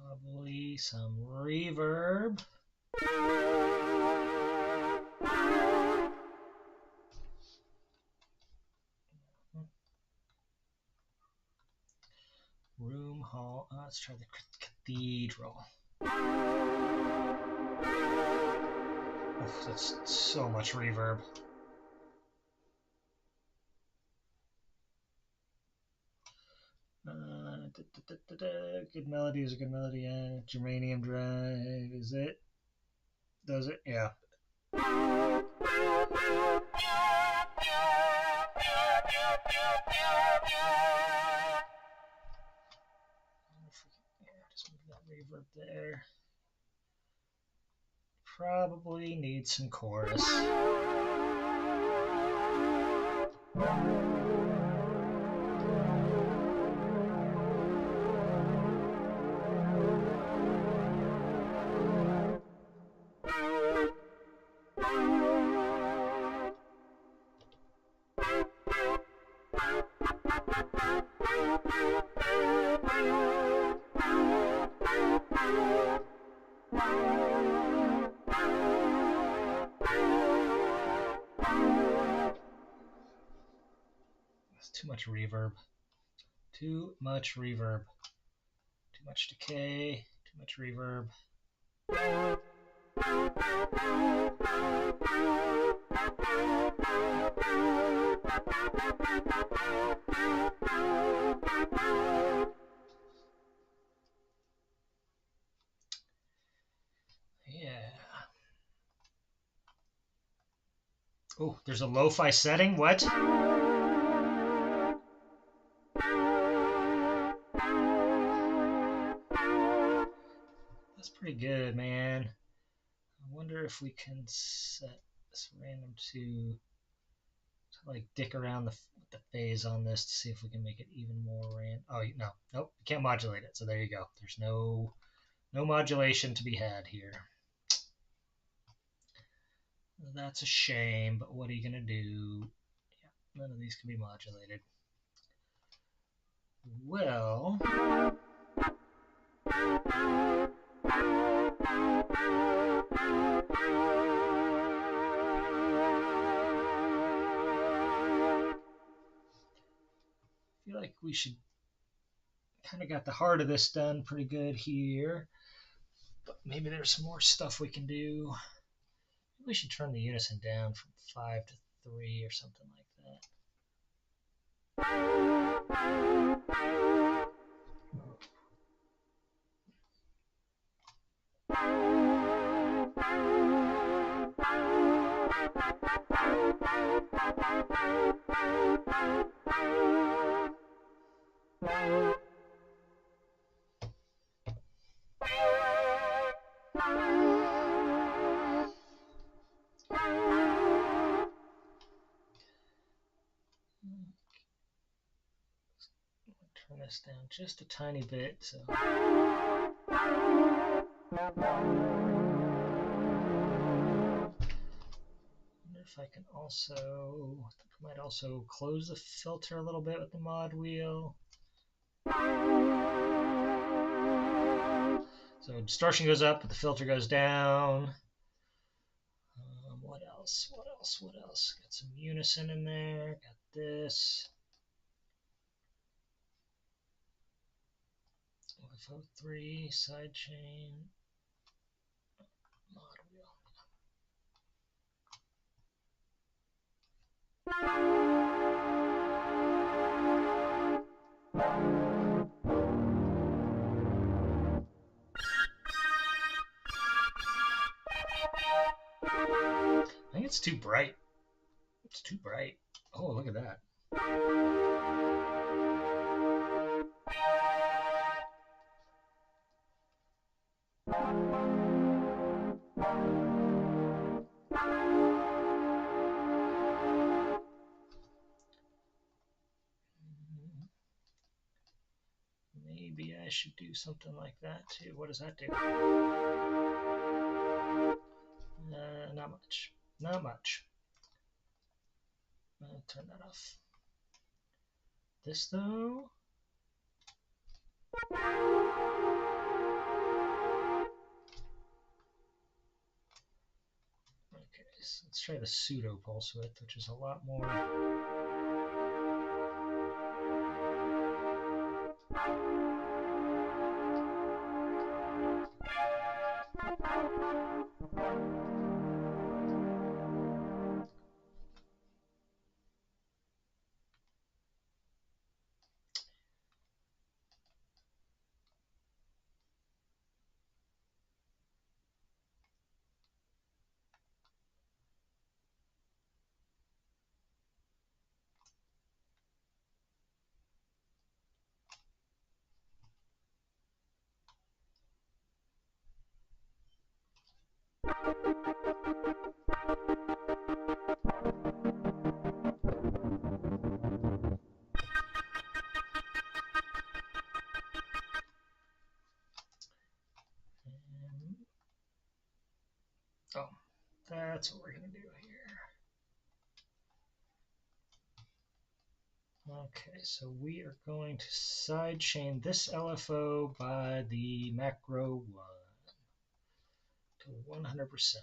Probably some reverb. Room hall. Let's try the cathedral. Oh, that's so much reverb. Good melody is a good melody. Yeah. Germanium drive is it? Does it? Yeah. Just move that reverb there. Probably need some chorus. That's too much reverb. Too much reverb. Too much decay. Too much reverb. Yeah. Oh, there's a lo-fi setting? What? That's pretty good, man. I wonder if we can set this random to like dick around with the phase on this to see if we can make it even more random. Oh, no. Nope. You can't modulate it. So there you go. There's no modulation to be had here. That's a shame, but what are you going to do? Yeah, none of these can be modulated. Well, I feel like we should kind of got the heart of this done pretty good here, but maybe there's some more stuff we can do. Maybe we should turn the unison down from 5 to 3 or something like that. Turn this down just a tiny bit. So. If I can also, I might also close the filter a little bit with the mod wheel. So distortion goes up, but the filter goes down. What else? What else? What else? Got some unison in there. Got this. FO3 sidechain mod wheel. I think it's too bright. It's too bright. Oh, look at that. Maybe I should do something like that too. What does that do? Not much. Not much. I'll turn that off. This though. Okay, so let's try the pseudo pulse width, which is a lot more. Oh, that's what we're going to do here. Okay, so we are going to sidechain this LFO by the macro 1 to 100%.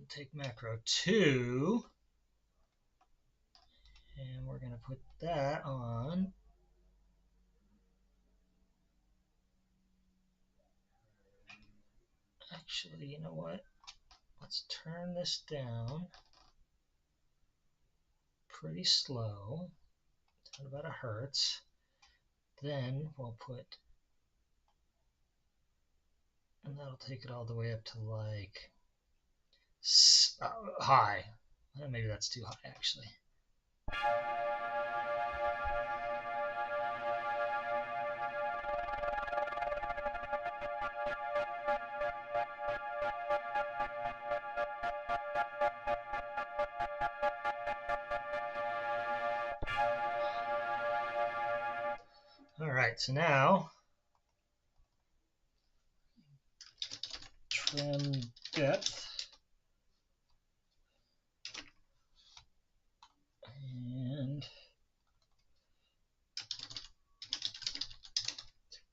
Take macro 2, and we're going to put that on. Actually, you know what? Let's turn this down pretty slow, at about a hertz. Then we'll put, and that'll take it all the way up to like high. Maybe that's too high, actually. All right, so now trim depth. And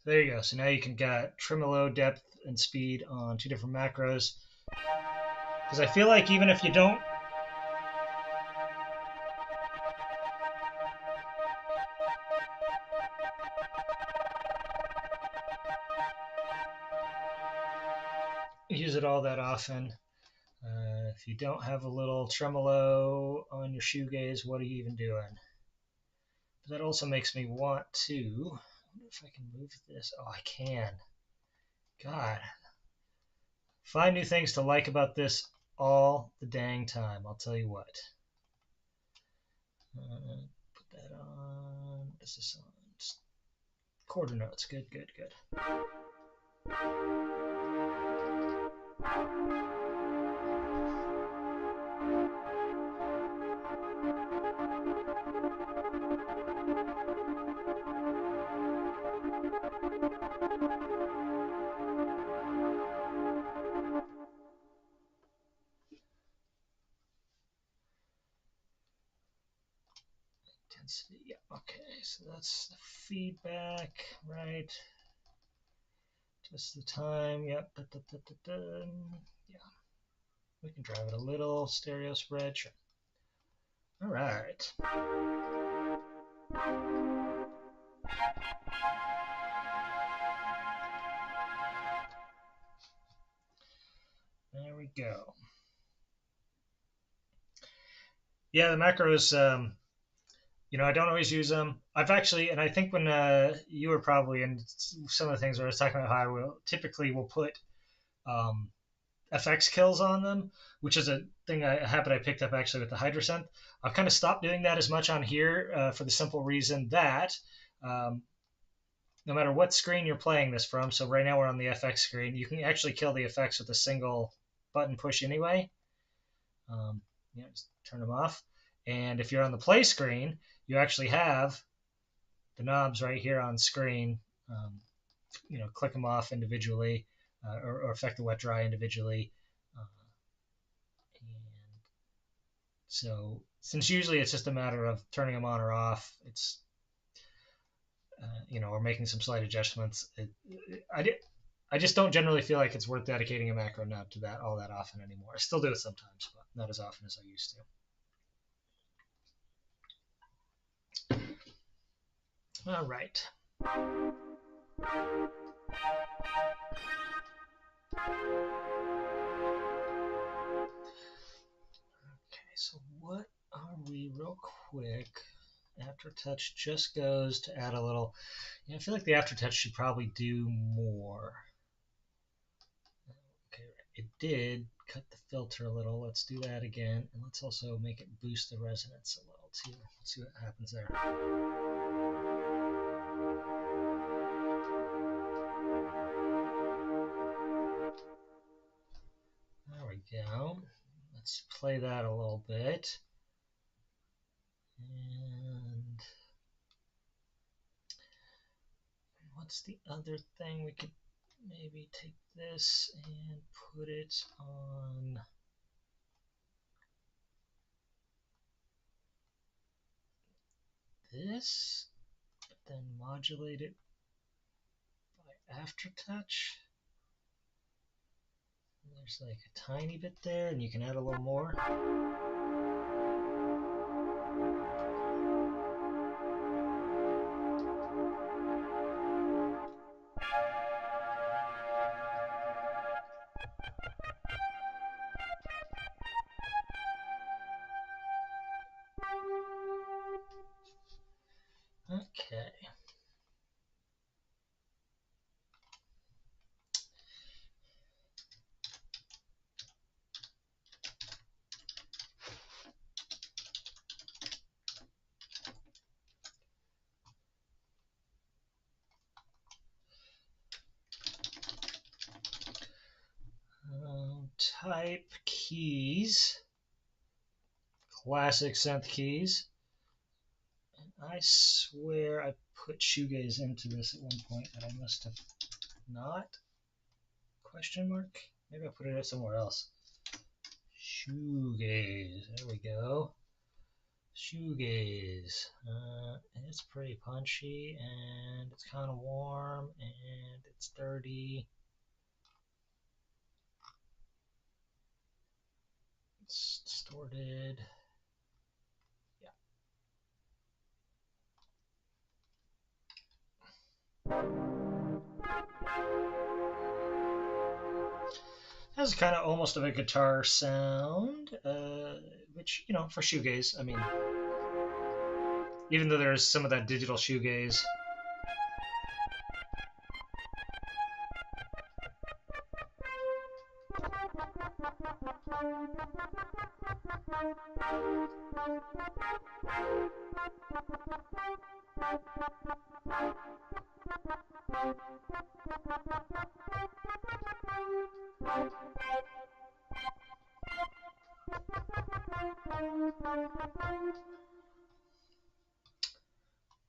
there you go. So now you can get tremolo, depth, and speed on 2 different macros. Because I feel like even if you don't use it all that often, if you don't have a little tremolo on your shoegaze, what are you even doing? But that also makes me want to, I wonder if I can move this. Oh, I can. God. Find new things to like about this all the dang time, I'll tell you what. Put that on. What is this on? Just quarter notes. Good, good, good. Intensity, yeah, okay, so that's the feedback, right? Just the time, yep, yeah. We can drive it a little, stereo spread, sure. All right. There we go. Yeah, the macros, I don't always use them. I've actually, and I think when you were probably in some of the things where I was talking about how we'll put FX kills on them, which is a habit I picked up actually with the Hydrosynth. I've kind of stopped doing that as much on here for the simple reason that no matter what screen you're playing this from, so right now we're on the FX screen, you can actually kill the effects with a single button push anyway. Just turn them off. And if you're on the play screen, you actually have the knobs right here on screen. Click them off individually or affect the wet dry individually. And so since usually it's just a matter of turning them on or off, it's or making some slight adjustments. I just don't generally feel like it's worth dedicating a macro knob to that all that often anymore. I still do it sometimes, but not as often as I used to. All right. Okay, so what are we real quick? Aftertouch just goes to add a little. I feel like the aftertouch should probably do more. Okay, it did cut the filter a little. Let's do that again, and let's also make it boost the resonance a little too. Let's see what happens there. play that a little bit. And what's the other thing? We could maybe take this and put it on this, but then modulate it by aftertouch. There's like a tiny bit there, and you can add a little more. Okay. Type keys, classic synth keys. And I swear I put Shoegaze into this at one point, but I must have not. Question mark? Maybe I put it somewhere else. Shoegaze. There we go. Shoegaze. It's pretty punchy, and it's kind of warm, and it's dirty. It's distorted. Has kind of almost of a guitar sound, which, you know, for shoegaze, I mean, even though there's some of that digital shoegaze,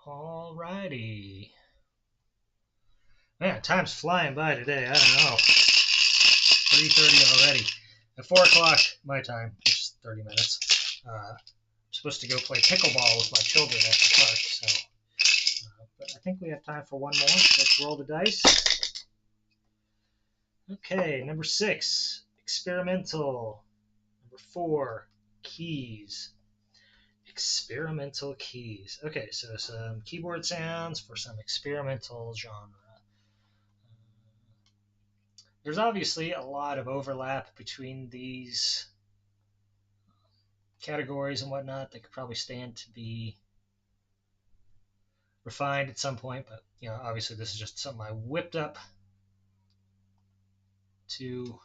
alrighty. Man, time's flying by today. I don't know. 3:30 already. At 4 o'clock my time, which is 30 minutes. I'm supposed to go play pickleball with my children at the park, so. But I think we have time for one more. Let's roll the dice. Okay, number 6, experimental. Number 4, keys. Experimental keys. Okay, so some keyboard sounds for some experimental genre. There's obviously a lot of overlap between these categories and whatnot. They could probably stand to be refined at some point, but you know, obviously this is just something I whipped up to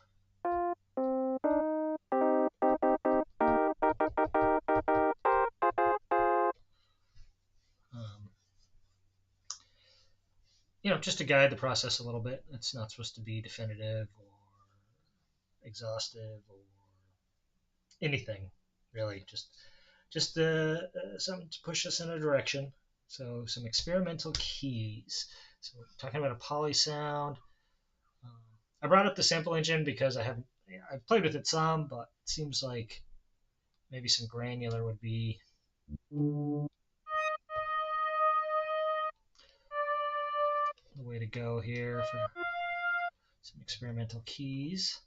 you know, just to guide the process a little bit. It's not supposed to be definitive or exhaustive or anything really. Just something to push us in a direction. So some experimental keys. So we're talking about a poly sound. I brought up the sample engine because I've played with it some, but it seems like maybe some granular would be the way to go here for some experimental keys.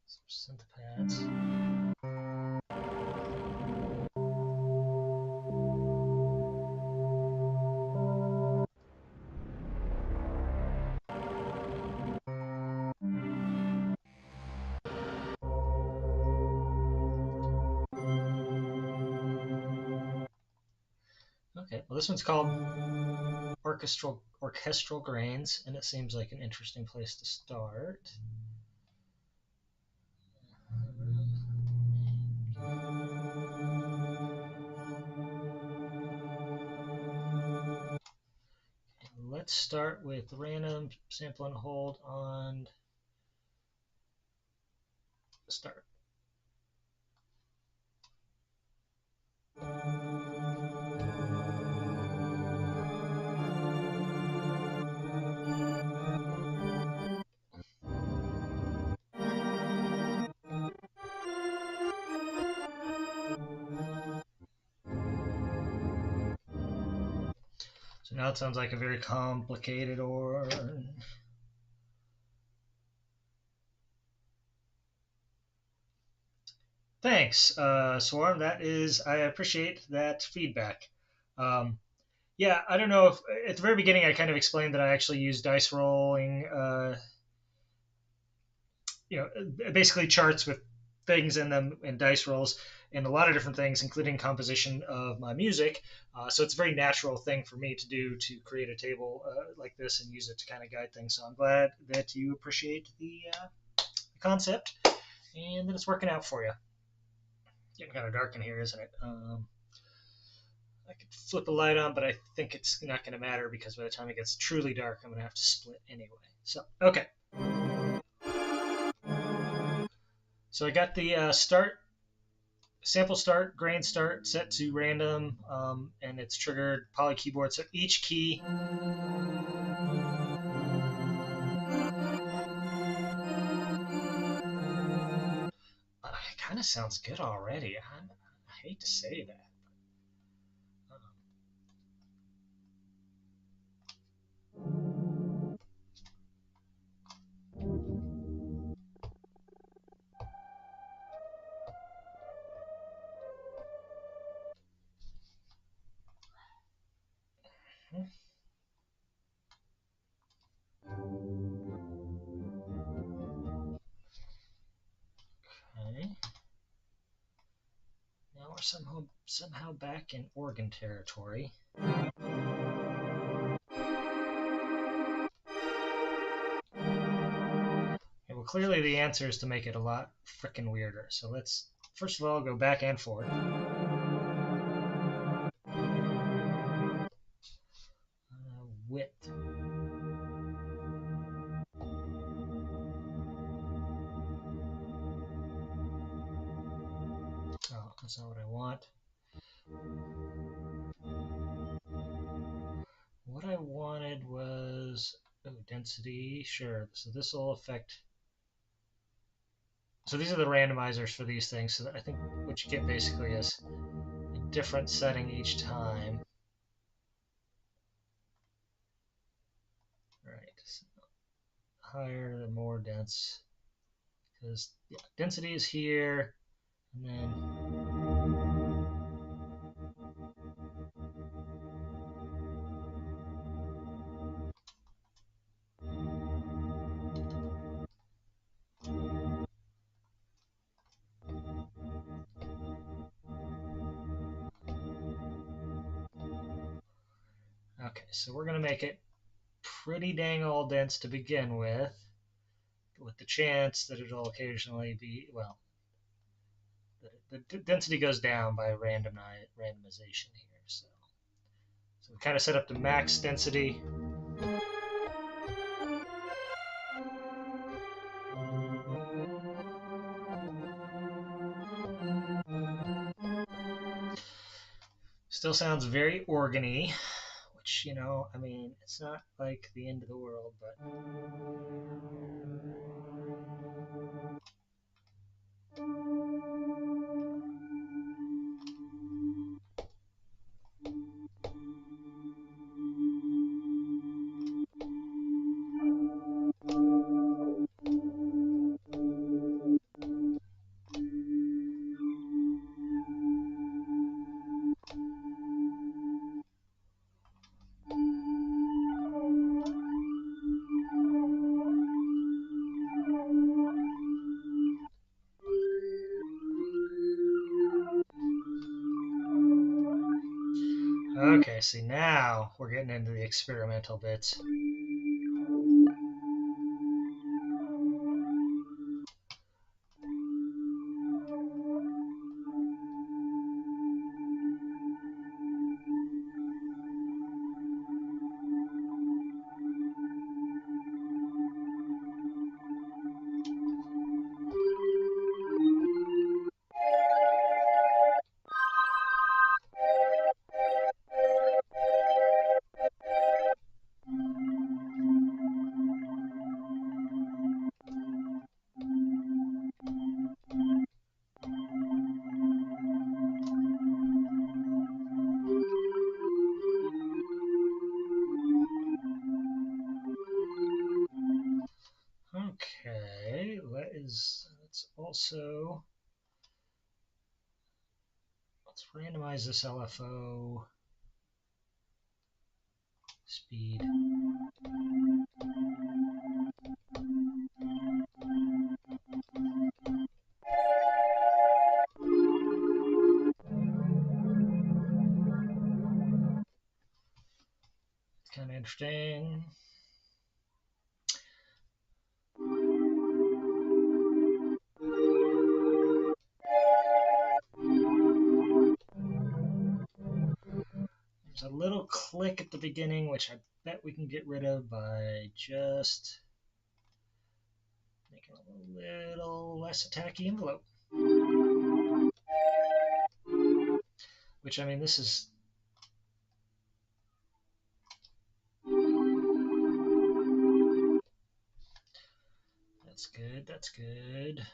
Some synth pads. Okay, well this one's called orchestral grains, and it seems like an interesting place to start. let's start with random sample and hold on start. So now it sounds like a very complicated organ. Thanks, Swarm. I appreciate that feedback. Yeah, I don't know if at the very beginning I kind of explained that I actually use dice rolling, basically charts with things in them and dice rolls and a lot of different things, including composition of my music. So it's a very natural thing for me to do to create a table like this and use it to kind of guide things. So I'm glad that you appreciate the concept and that it's working out for you. Getting kind of dark in here, isn't it? I could flip a light on, but I think it's not going to matter because by the time it gets truly dark, I'm going to have to split anyway. So, okay. So I got the sample start, grain start set to random, and it's triggered poly keyboard. So each key it kind of sounds good already. I hate to say that. Okay. Now we're somehow back in organ territory. Well, clearly the answer is to make it a lot frickin' weirder. So let's first of all go back and forth. Width. Oh, that's not what I want. What I wanted was density. Sure. So this will affect. So these are the randomizers for these things. So I think what you get basically is a different setting each time. Right. So higher, the more dense. Because density is here, and then. Okay, so we're going to make it pretty dang all dense to begin with the chance that it'll occasionally be, well, the density goes down by randomization here. So we kind of set up the max density. Still sounds very organy, which, I mean, it's not like the end of the world, but. Okay, see, now we're getting into the experimental bits. also, let's randomize this LFO speed. It's kind of interesting. There's a little click at the beginning, which I bet we can get rid of by just making a little less attacky envelope. Which, I mean, this is... That's good, that's good.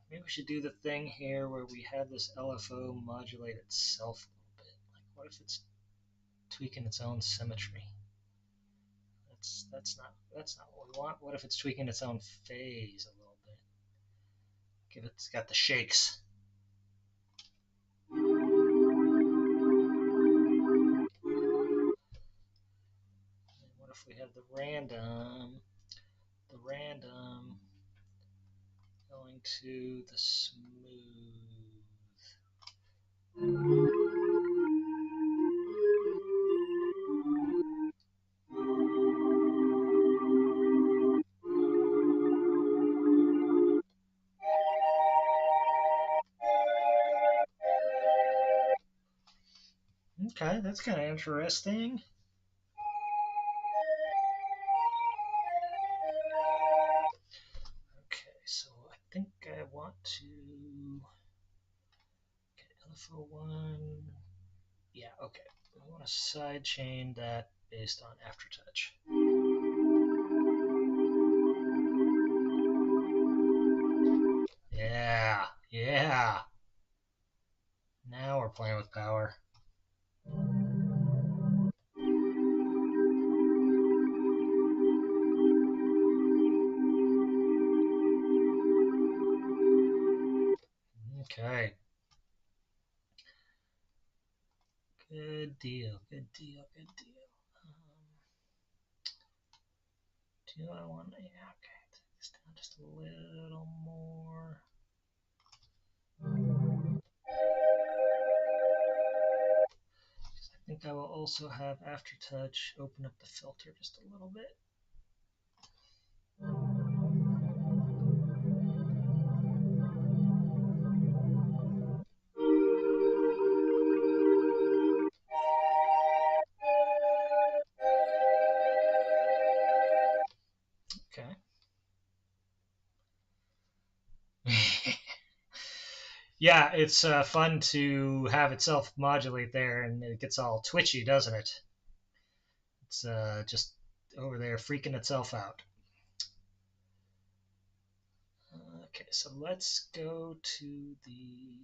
Maybe we should do the thing here where we have this LFO modulate itself a little bit. Like, what if it's tweaking its own symmetry? That's not what we want. What if it's tweaking its own phase a little bit? It's got the shakes. What if we have the random going to the smooth? Okay, that's kind of interesting. Okay, so I think I want to get LFO1. Yeah, okay. I want to sidechain that based on aftertouch. Yeah, yeah. Now we're playing with power. Okay. Good deal, good deal, good deal. Do I want to, yeah, okay, take this down just a little more. I think I will also have aftertouch open up the filter just a little bit. Okay. Yeah, it's fun to have itself modulate there, and it gets all twitchy, doesn't it? It's just over there freaking itself out. Okay, so let's go to the...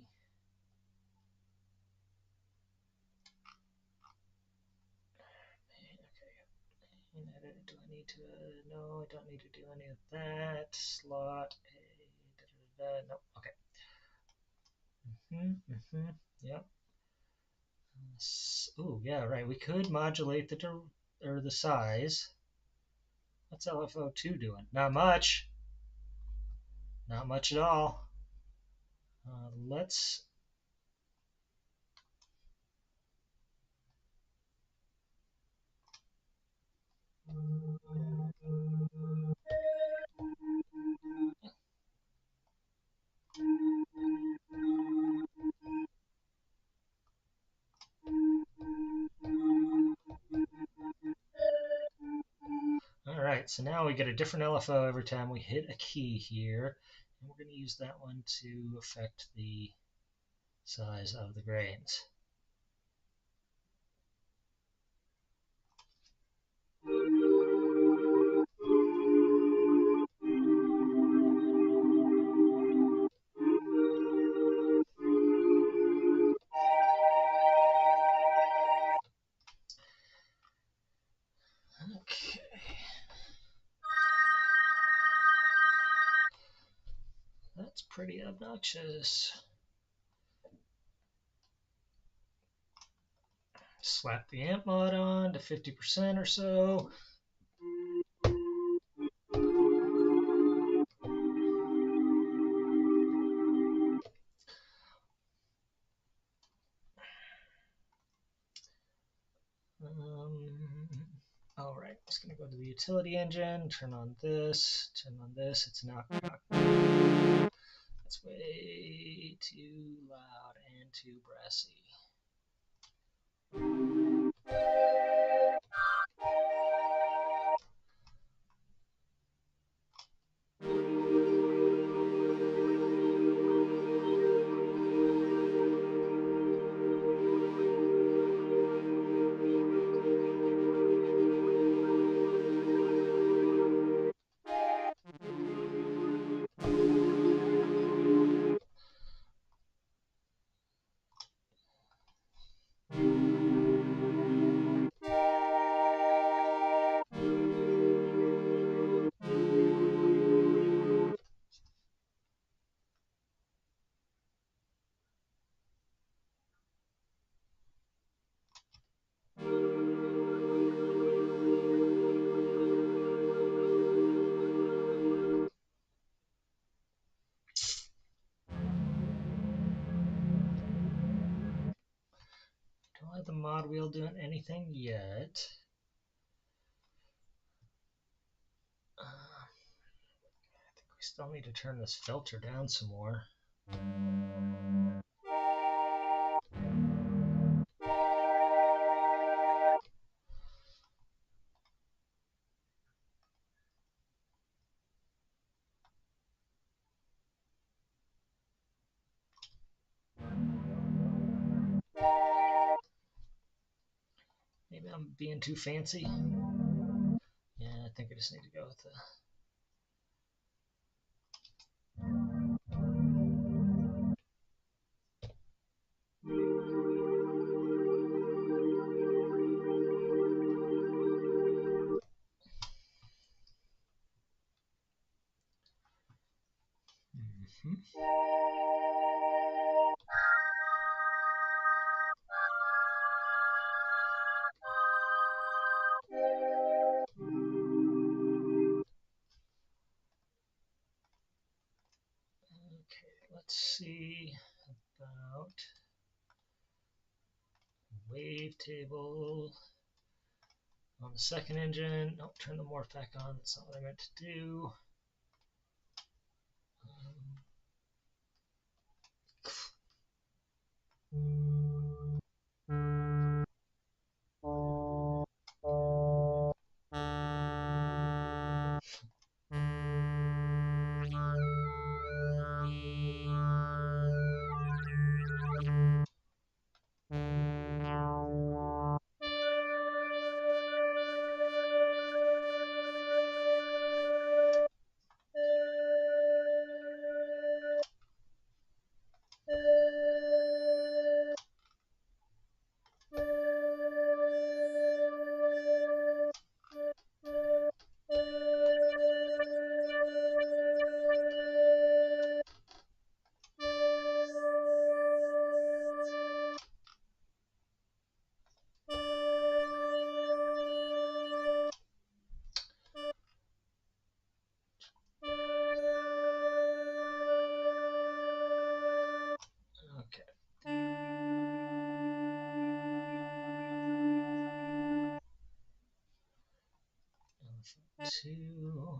Okay. Do I need to... no, I don't need to do any of that. Slot A... no, okay. Yep. Oh, yeah, right. We could modulate the size. What's LFO2 doing? Not much. Not much at all. Let's... All right, so now we get a different LFO every time we hit a key here. And we're going to use that one to affect the size of the grains. That's pretty obnoxious. Slap the amp mod on to 50% or so. All right, just gonna go to the utility engine, turn on this, it's not. That's way too loud and too brassy. Don't have the mod wheel doing anything yet. I think we still need to turn this filter down some more. Maybe I'm being too fancy. Yeah, I think I just need to go with the... Okay, let's see about wavetable on the second engine. Nope, turn the morph back on. That's not what I meant to do. Two.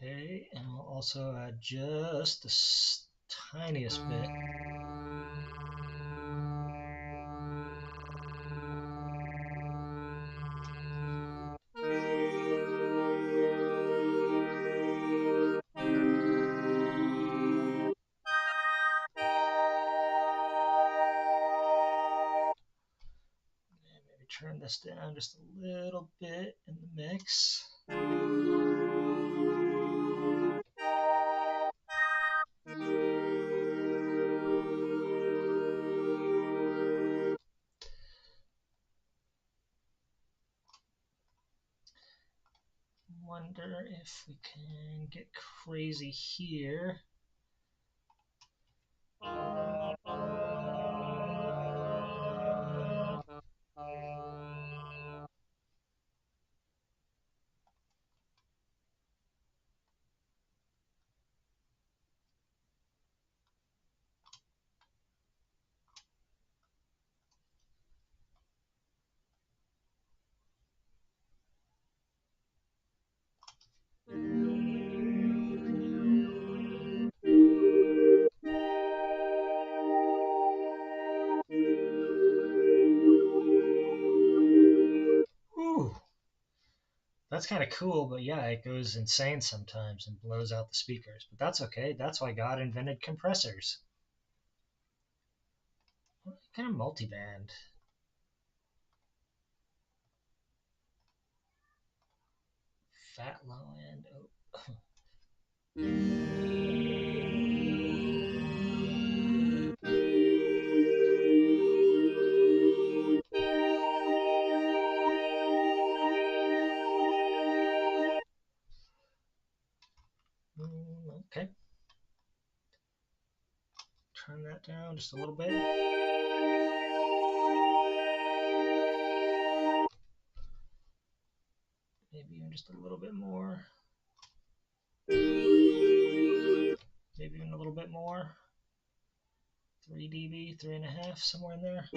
Okay, and I'll also add just the tiniest bit. turn this down just a little bit in the mix. Wonder if we can get crazy here. Ooh, that's kind of cool, but yeah, it goes insane sometimes and blows out the speakers. But that's okay. That's why God invented compressors. What kind of multiband? Fat low end. Oh. Okay. Turn that down just a little bit. Maybe even just a little bit more. Maybe even a little bit more. 3 dB, 3.5, somewhere in there.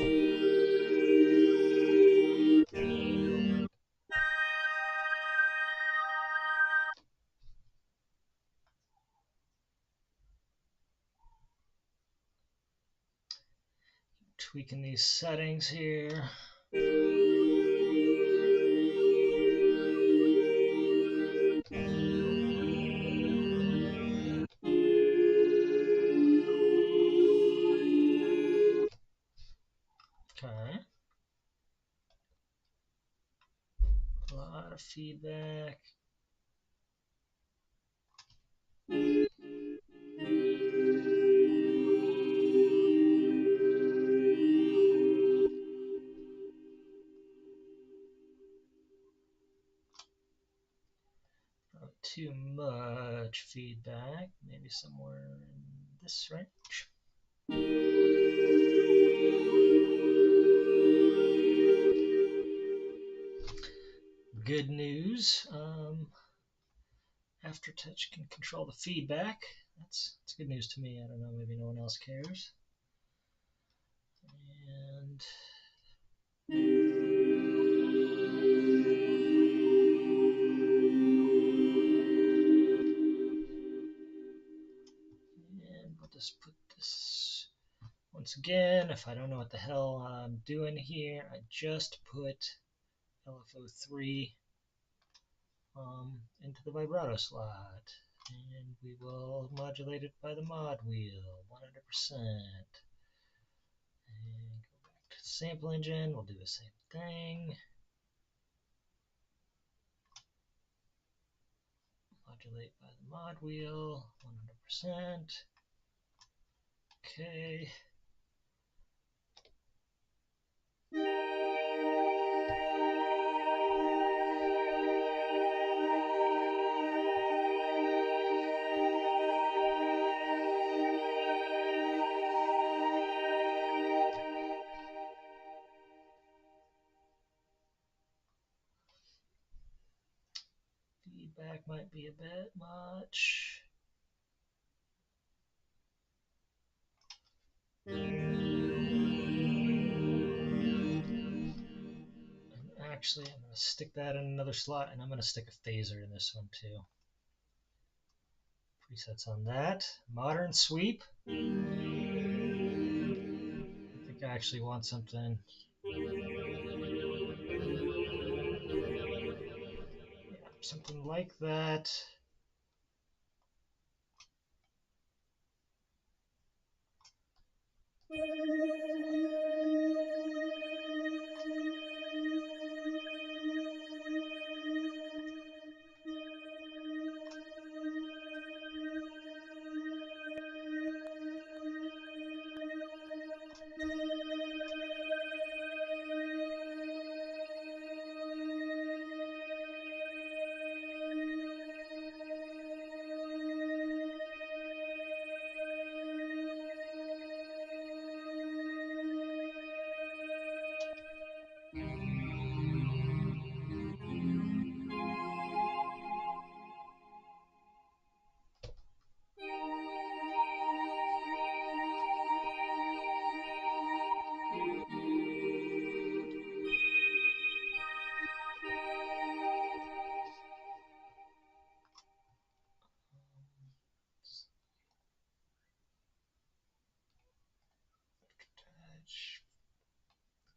Tweaking these settings here. Okay. A lot of feedback. Not too much feedback. Maybe somewhere in this range. Good news. Aftertouch can control the feedback. That's good news to me. I don't know, maybe no one else cares. And we'll just put this, once again, if I don't know what the hell I'm doing here, I just put LFO3 into the vibrato slot. And we will modulate it by the mod wheel, 100%. And go back to the sample engine, we'll do the same thing. Modulate by the mod wheel, 100%. Okay. Feedback might be a bit much. Actually, I'm going to stick that in another slot, and I'm going to stick a phaser in this one too. Presets on that. Modern sweep. I think I actually want something. Yeah, something like that.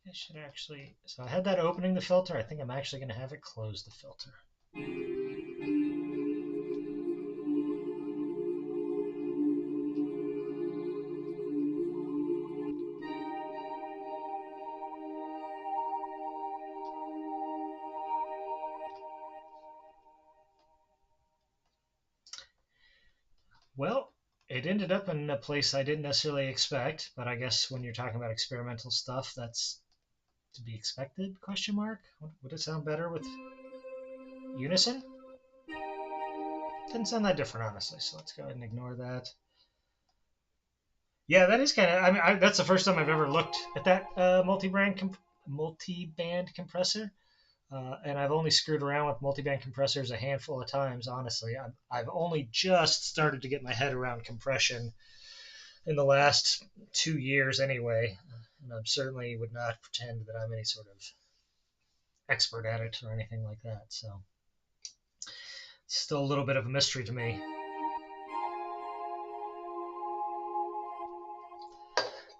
I should actually, so I had that opening the filter. I think I'm actually going to have it close the filter. Well, it ended up in a place I didn't necessarily expect, but I guess when you're talking about experimental stuff, that's to be expected, question mark? Would it sound better with unison? Didn't sound that different, honestly, so let's go ahead and ignore that. Yeah, that is kind of, I mean, that's the first time I've ever looked at that multi-band compressor. And I've only screwed around with multi-band compressors a handful of times, honestly. I've only just started to get my head around compression in the last 2 years anyway. And I certainly would not pretend that I'm any sort of expert at it or anything like that. So it's still a little bit of a mystery to me.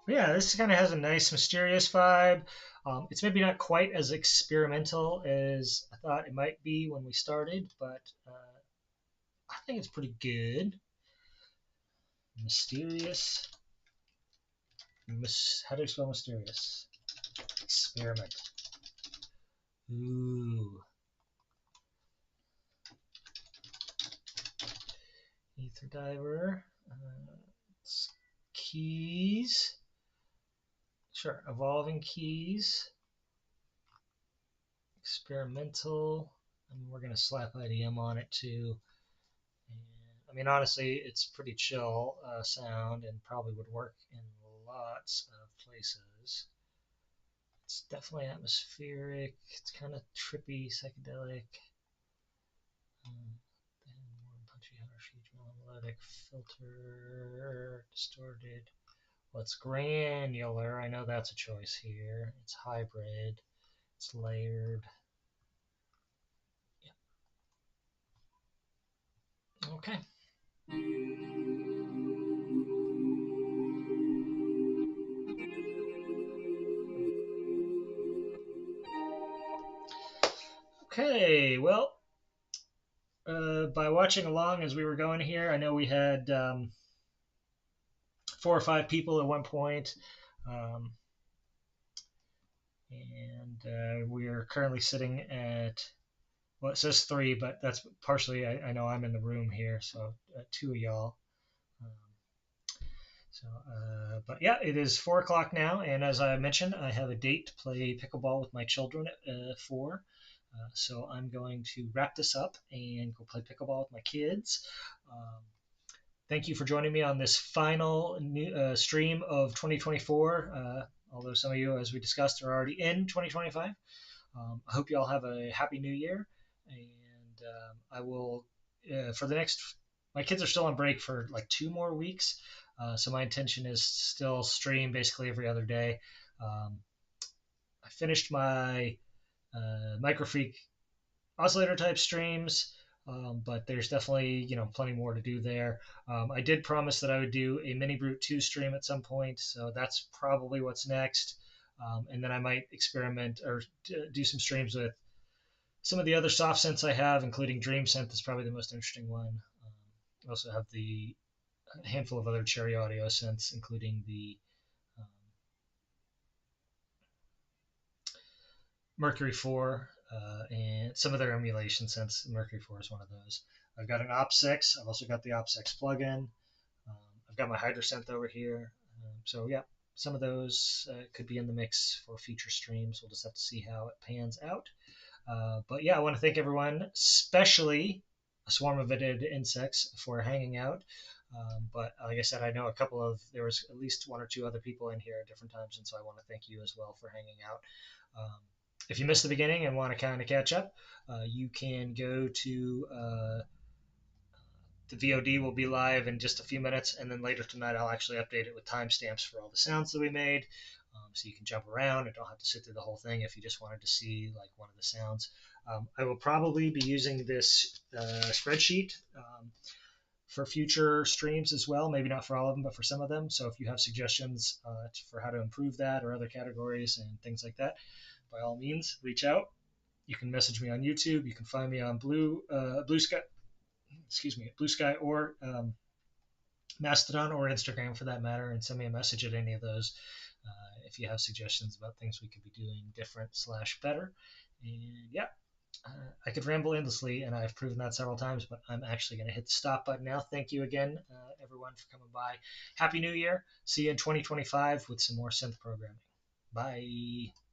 But yeah, this kind of has a nice mysterious vibe. It's maybe not quite as experimental as I thought it might be when we started, but I think it's pretty good. Mysterious. How do you spell mysterious? Experiment. Ooh. Ether diver. Keys. Sure. Evolving keys. Experimental. I mean, we're going to slap IDM on it too. And, I mean, honestly, it's pretty chill sound and probably would work in lots of places. It's definitely atmospheric. It's kind of trippy, psychedelic. Punchy, harsh, melodic, filter, distorted. Well, it's granular. I know that's a choice here. It's hybrid. It's layered. Yeah. Okay. Okay, well, by watching along as we were going here, I know we had 4 or 5 people at one point, um, and we are currently sitting at, well, it says 3, but that's partially, I know I'm in the room here, so 2 of y'all. But yeah, it is 4 o'clock now, and as I mentioned, I have a date to play pickleball with my children at 4. So I'm going to wrap this up and go play pickleball with my kids. Thank you for joining me on this final stream of 2024. Although some of you, as we discussed, are already in 2025. I hope you all have a happy new year, and I will for the next. My kids are still on break for like 2 more weeks, so my intention is still stream basically every other day. I finished my Microfreak oscillator type streams, but there's definitely plenty more to do there. I did promise that I would do a Mini Brute 2 stream at some point, so that's probably what's next. And then I might experiment or do some streams with some of the other soft synths I have, including Dream Synth is probably the most interesting one. I also have the handful of other Cherry Audio synths, including the Mercury 4 and some of their emulation synths. Mercury 4 is one of those. I've got an Op 6. I've also got the Op 6 plugin. I've got my Hydra synth over here. So yeah, some of those could be in the mix for future streams. We'll just have to see how it pans out. But yeah, I want to thank everyone, especially a swarm of edited insects, for hanging out. But like I said, I know there was at least 1 or 2 other people in here at different times, and so I want to thank you as well for hanging out. If you missed the beginning and want to kind of catch up, you can go to the VOD will be live in just a few minutes, and then later tonight I'll actually update it with timestamps for all the sounds that we made, so you can jump around and don't have to sit through the whole thing if you just wanted to see like one of the sounds. I will probably be using this spreadsheet for future streams as well. Maybe not for all of them, but for some of them. So if you have suggestions for how to improve that or other categories and things like that, by all means, reach out. You can message me on YouTube. You can find me on Blue Sky, Blue Sky, or Mastodon or Instagram for that matter, and send me a message at any of those if you have suggestions about things we could be doing different / better. And yeah, I could ramble endlessly, and I've proven that several times, but I'm actually going to hit the stop button now. Thank you again, everyone, for coming by. Happy New Year. See you in 2025 with some more synth programming. Bye.